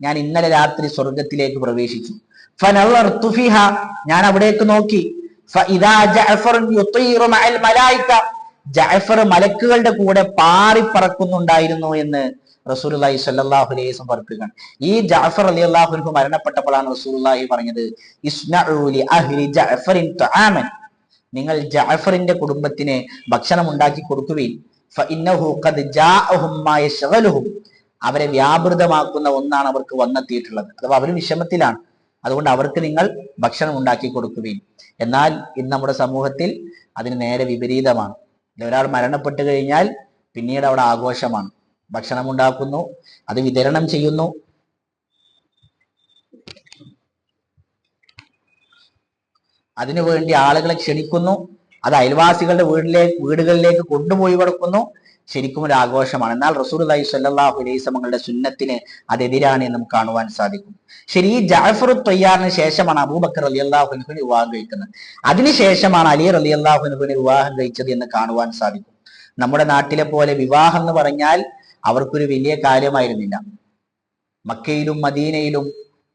ഞാൻ ഇന്നലെ രാത്രി സ്വർഗ്ഗത്തിലേക്ക് പ്രവേശിച്ചു. ഫനളർതു ഫിഹ, ഞാൻ അവിടേക്ക് നോക്കി. ഫഇദാ ജഅഫർ യുതീറു മഅൽ മലായിക, ജഅഫർ മലക്കുകളുടെ കൂടെ പാറിപ്പറക്കുന്നുണ്ടായിരുന്നു എന്ന് റസൂലുള്ളാഹി സ്വല്ലല്ലാഹു അലൈഹി വസല്ലം പഠിപ്പിക്കുകയാണ്. ഈ ജഅഫർ റളിയല്ലാഹു അൻഹു മരണപ്പെട്ടപ്പോഴാണ് റസൂലുള്ളാഹി പറഞ്ഞത്, ഇസ്നഉ ലി അഹ്ലി ജഅഫറിൻ തആമൻ, നിങ്ങൾ ജഅഫറിന്റെ കുടുംബത്തിന് ഭക്ഷണം ഉണ്ടാക്കി കൊടുക്കുകയും, ഫഇന്നഹു ഖദ് ജാഅഹും മാ യശ്ഗലുഹും, അവരെ വ്യാപൃതമാക്കുന്ന ഒന്നാണ് അവർക്ക് വന്നെത്തിയിട്ടുള്ളത്. അഥവാ അവർ വിഷമത്തിലാണ്, അതുകൊണ്ട് അവർക്ക് നിങ്ങൾ ഭക്ഷണം ഉണ്ടാക്കി കൊടുക്കുകയും. എന്നാൽ ഇന്ന് നമ്മുടെ സമൂഹത്തിൽ അതിന് നേരെ വിപരീതമാണ്. ഒരാൾ മരണപ്പെട്ടു കഴിഞ്ഞാൽ പിന്നീട് അവിടെ ആഘോഷമാണ്. ഭക്ഷണം ഉണ്ടാക്കുന്നു, അത് വിതരണം ചെയ്യുന്നു. അതിനുവേണ്ടി ആളുകളെ ക്ഷണിക്കുന്നു, അത് അയൽവാസികളുടെ വീടുകളിലേക്ക് കൊണ്ടുപോയി കൊടുക്കുന്നു. ശരിക്കും ഒരു ആഘോഷമാണ്. എന്നാൽ റസൂലുള്ളാഹി സ്വല്ലല്ലാഹു അലൈഹി വസല്ലമയുടെ സുന്നത്തിന് അതെതിരാണ് എന്ന് നമുക്ക് കാണുവാൻ സാധിക്കും. ശരി, ഈ ജഅഫർ ത്വയ്യാറിന് ശേഷമാണ് അബൂബക്കർ റളിയല്ലാഹു അൻഹുവിനെ വിവാഹം കഴിക്കുന്നത്. അതിനുശേഷമാണ് അലി റളിയല്ലാഹു അൻഹുവിനെ വിവാഹം കഴിച്ചത് എന്ന് കാണുവാൻ സാധിക്കും. നമ്മുടെ നാട്ടിലെ പോലെ വിവാഹം എന്ന് പറഞ്ഞാൽ അവർക്കൊരു വലിയ കാര്യമായിരുന്നില്ല. മക്കയിലും മദീനയിലും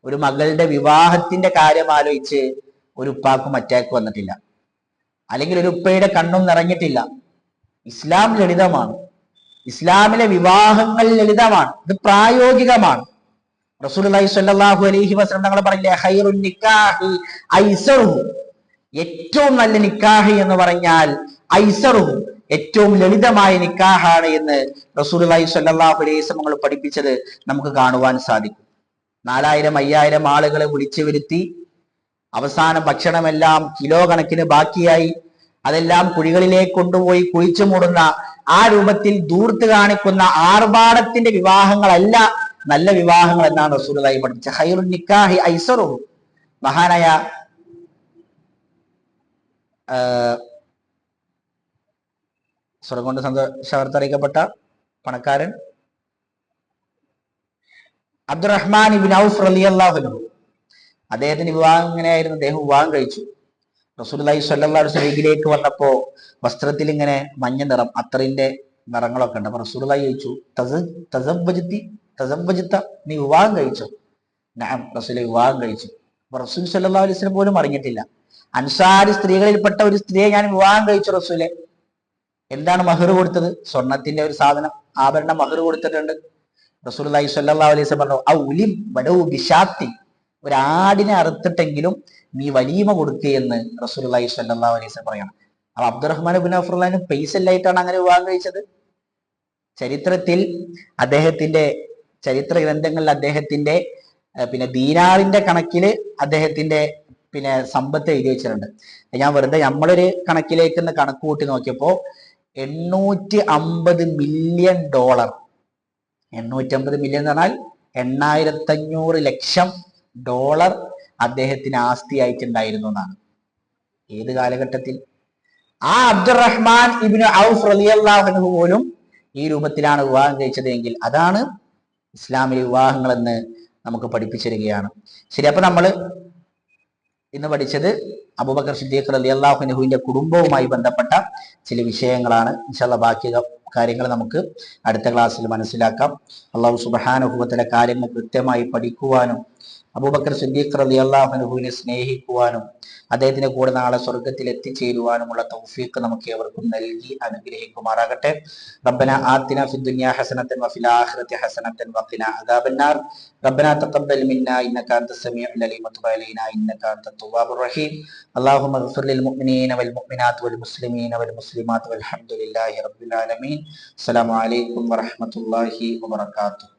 ഒരു മകളുടെ വിവാഹത്തിന്റെ കാര്യം ആലോചിച്ച് ഒരു ഉപ്പാക്കും അറ്റാക്ക് വന്നിട്ടില്ല, അല്ലെങ്കിൽ ഒരു ഉപ്പയുടെ കണ്ണും നിറഞ്ഞിട്ടില്ല. ഇസ്ലാം ലളിതമാണ്. ഇസ്ലാമിലെ വിവാഹങ്ങൾ ലളിതമാണ്, ഇത് പ്രായോഗികമാണ്. റസൂലുള്ളാഹി സ്വല്ലല്ലാഹു അലൈഹി വസല്ലം തങ്ങൾ പറഞ്ഞില്ലേ, ഖൈറുൻ നിക്കാഹി ഐസറുഹു, ഏറ്റവും നല്ല നിക്കാഹ് എന്ന് പറഞ്ഞാൽ ഐസറുഹു, ഏറ്റവും ലളിതമായ നിക്കാഹാണ് എന്ന് റസൂലുള്ളാഹി സ്വല്ലല്ലാഹു അലൈഹി വസല്ലം തങ്ങൾ പഠിപ്പിച്ചത് നമുക്ക് കാണുവാൻ സാധിക്കും. 4000-5000 ആളുകളെ വിളിച്ചു വരുത്തി അവസാനം ഭക്ഷണമെല്ലാം കിലോ കണക്കിന് ബാക്കിയായി അതെല്ലാം കുഴികളിലേക്ക് കൊണ്ടുപോയി കുഴിച്ചു മൂടുന്ന ആ രൂപത്തിൽ ദൂർത്ത് കാണിക്കുന്ന ആർഭാടത്തിന്റെ വിവാഹങ്ങളല്ല നല്ല വിവാഹങ്ങൾ എന്നാണ് റസൂലുള്ളാഹി പഠിപ്പിച്ചത്. ഖൈറുൻ നിക്കാഹി ഐസറുഹു, മഹാനായ സ്വർഗ്ഗം കൊണ്ട് സന്തോഷവർത്തറിയിക്കപ്പെട്ട പണക്കാരൻ അബ്ദുറഹ്മാൻ ഇബ്നു ഔഫ് റളിയല്ലാഹു അൻഹു, അദ്ദേഹത്തിന് വിവാഹം എങ്ങനെയായിരുന്നു? അദ്ദേഹം വിവാഹം കഴിച്ചു. റസൂലുള്ളാഹി സ്വല്ലല്ലാഹു അലൈഹി വസല്ലമയിലേക്ക് വന്നപ്പോ വസ്ത്രത്തിൽ ഇങ്ങനെ മഞ്ഞ നിറം, അത്തറിന്റെ നിറങ്ങളൊക്കെ ഉണ്ട്. അപ്പൊ റസൂലുള്ളാഹി ചോദിച്ചു, തസവ്വജ്ത, നീ വിവാഹം കഴിച്ചോ? നഅം, റസൂലുള്ളാഹി വിവാഹം കഴിച്ചു. അപ്പൊ റസൂൽ സ്വല്ലല്ലാഹു അലൈഹി വസല്ലം പോലും അറിഞ്ഞിട്ടില്ല. അൻസാരി സ്ത്രീകളിൽപ്പെട്ട ഒരു സ്ത്രീയെ ഞാൻ വിവാഹം കഴിച്ചു റസൂലെ. എന്താണ് മഹർ കൊടുത്തത്? സ്വർണത്തിന്റെ ഒരു സാധനം, ആഭരണം മഹർ കൊടുത്തിട്ടുണ്ട്. റസൂലുള്ളാഹി സ്വല്ലല്ലാഹു അലൈഹി വസല്ലം പറഞ്ഞു, ഔലിം വലൗ ബിശാത്തി, ഒരു ആടിനെ അറുത്തിട്ടെങ്കിലും നീ വലീമ കൊടുക്കുകയെന്ന് റസൂലുള്ളാഹി സ്വല്ലല്ലാഹു അലൈഹി വസല്ലം പറയണം. അപ്പൊ അബ്ദുറഹ്മാൻ ഇബ്നു ഔഫ് പൈസ ഇല്ലായിട്ടാണ് അങ്ങനെ വിവാഹം കഴിച്ചത്. ചരിത്രത്തിൽ അദ്ദേഹത്തിന്റെ ചരിത്ര ഗ്രന്ഥങ്ങളിൽ അദ്ദേഹത്തിന്റെ പിന്നെ ദീനാറിന്റെ കണക്കില് അദ്ദേഹത്തിന്റെ പിന്നെ സമ്പത്ത് എഴുതി വെച്ചിട്ടുണ്ട്. ഞാൻ വെറുതെ നമ്മളൊരു കണക്കിലേക്ക് കണക്ക് കൂട്ടി നോക്കിയപ്പോ $850 മില്യൺ, 850 മില്യൺ എന്ന് പറഞ്ഞാൽ 8500 ലക്ഷം ഡോളർ അദ്ദേഹത്തിന് ആസ്തിയായിട്ടുണ്ടായിരുന്നു എന്നാണ്. ഏത് കാലഘട്ടത്തിൽ? ആ അബ്ദുറഹ്മാൻ ഇബ്നു ഔഫ് റളിയല്ലാഹു അൻഹു പോലും ഈ രൂപത്തിലാണ് വിവാഹം കഴിച്ചത് എങ്കിൽ അതാണ് ഇസ്ലാമിലെ വിവാഹങ്ങൾ എന്ന് നമുക്ക് പഠിപ്പിച്ചിരിക്കുകയാണ്. ശരി, അപ്പൊ നമ്മൾ ഇന്ന് പഠിച്ചത് അബൂബക്കർ സിദ്ദീഖ് റളിയല്ലാഹു അൻഹുവിന്റെ കുടുംബവുമായി ബന്ധപ്പെട്ട ചില വിഷയങ്ങളാണ്. ഇൻഷാ അല്ലാഹ് ബാക്കി കാര്യങ്ങൾ നമുക്ക് അടുത്ത ക്ലാസ്സിൽ മനസ്സിലാക്കാം. അല്ലാഹു സുബ്ഹാനഹു വ തആല കാര്യങ്ങൾ കൃത്യമായി പഠിക്കുവാനും അബൂബക്കർ സിദ്ദീഖ് റളിയല്ലാഹു അൻഹുവിനെ സ്നേഹിക്കുവാനും അദ്ദേഹത്തിന്റെ കൂടെ നാളെ സ്വർഗത്തിൽ എത്തിച്ചേരുവാനുമുള്ള തൗഫീഖ് നമുക്ക് ഏവർക്കും നൽകി അനുഗ്രഹിക്കുമാറാകട്ടെ. റബ്ബന ആതിന ഫിദ് ദുനിയ ഹസനതൻ വഫിൽ ആഖിറതി ഹസനതൻ വഖിന അദാബന്നാർ. റബ്ബന തഖബ്ബൽ മിന്നാ ഇന്നക അൻതസ് സമീഉൽ അലീം വതുബ് അലൈനാ ഇന്നക അൻതത് തവ്വാബുർ റഹീം. അല്ലാഹുമ്മ ഇഗ്ഫിർ ലിൽ മുഅ്മിനീന വൽ മുഅ്മിനാത്ത് വൽ മുസ്ലിമീന വൽ മുസ്ലിമാത്ത് വൽഹംദുലില്ലാഹി റബ്ബിൽ ആലമീൻ. അസ്സലാമു അലൈക്കും വറഹ്മത്തുള്ളാഹി വബറകാതുഹു.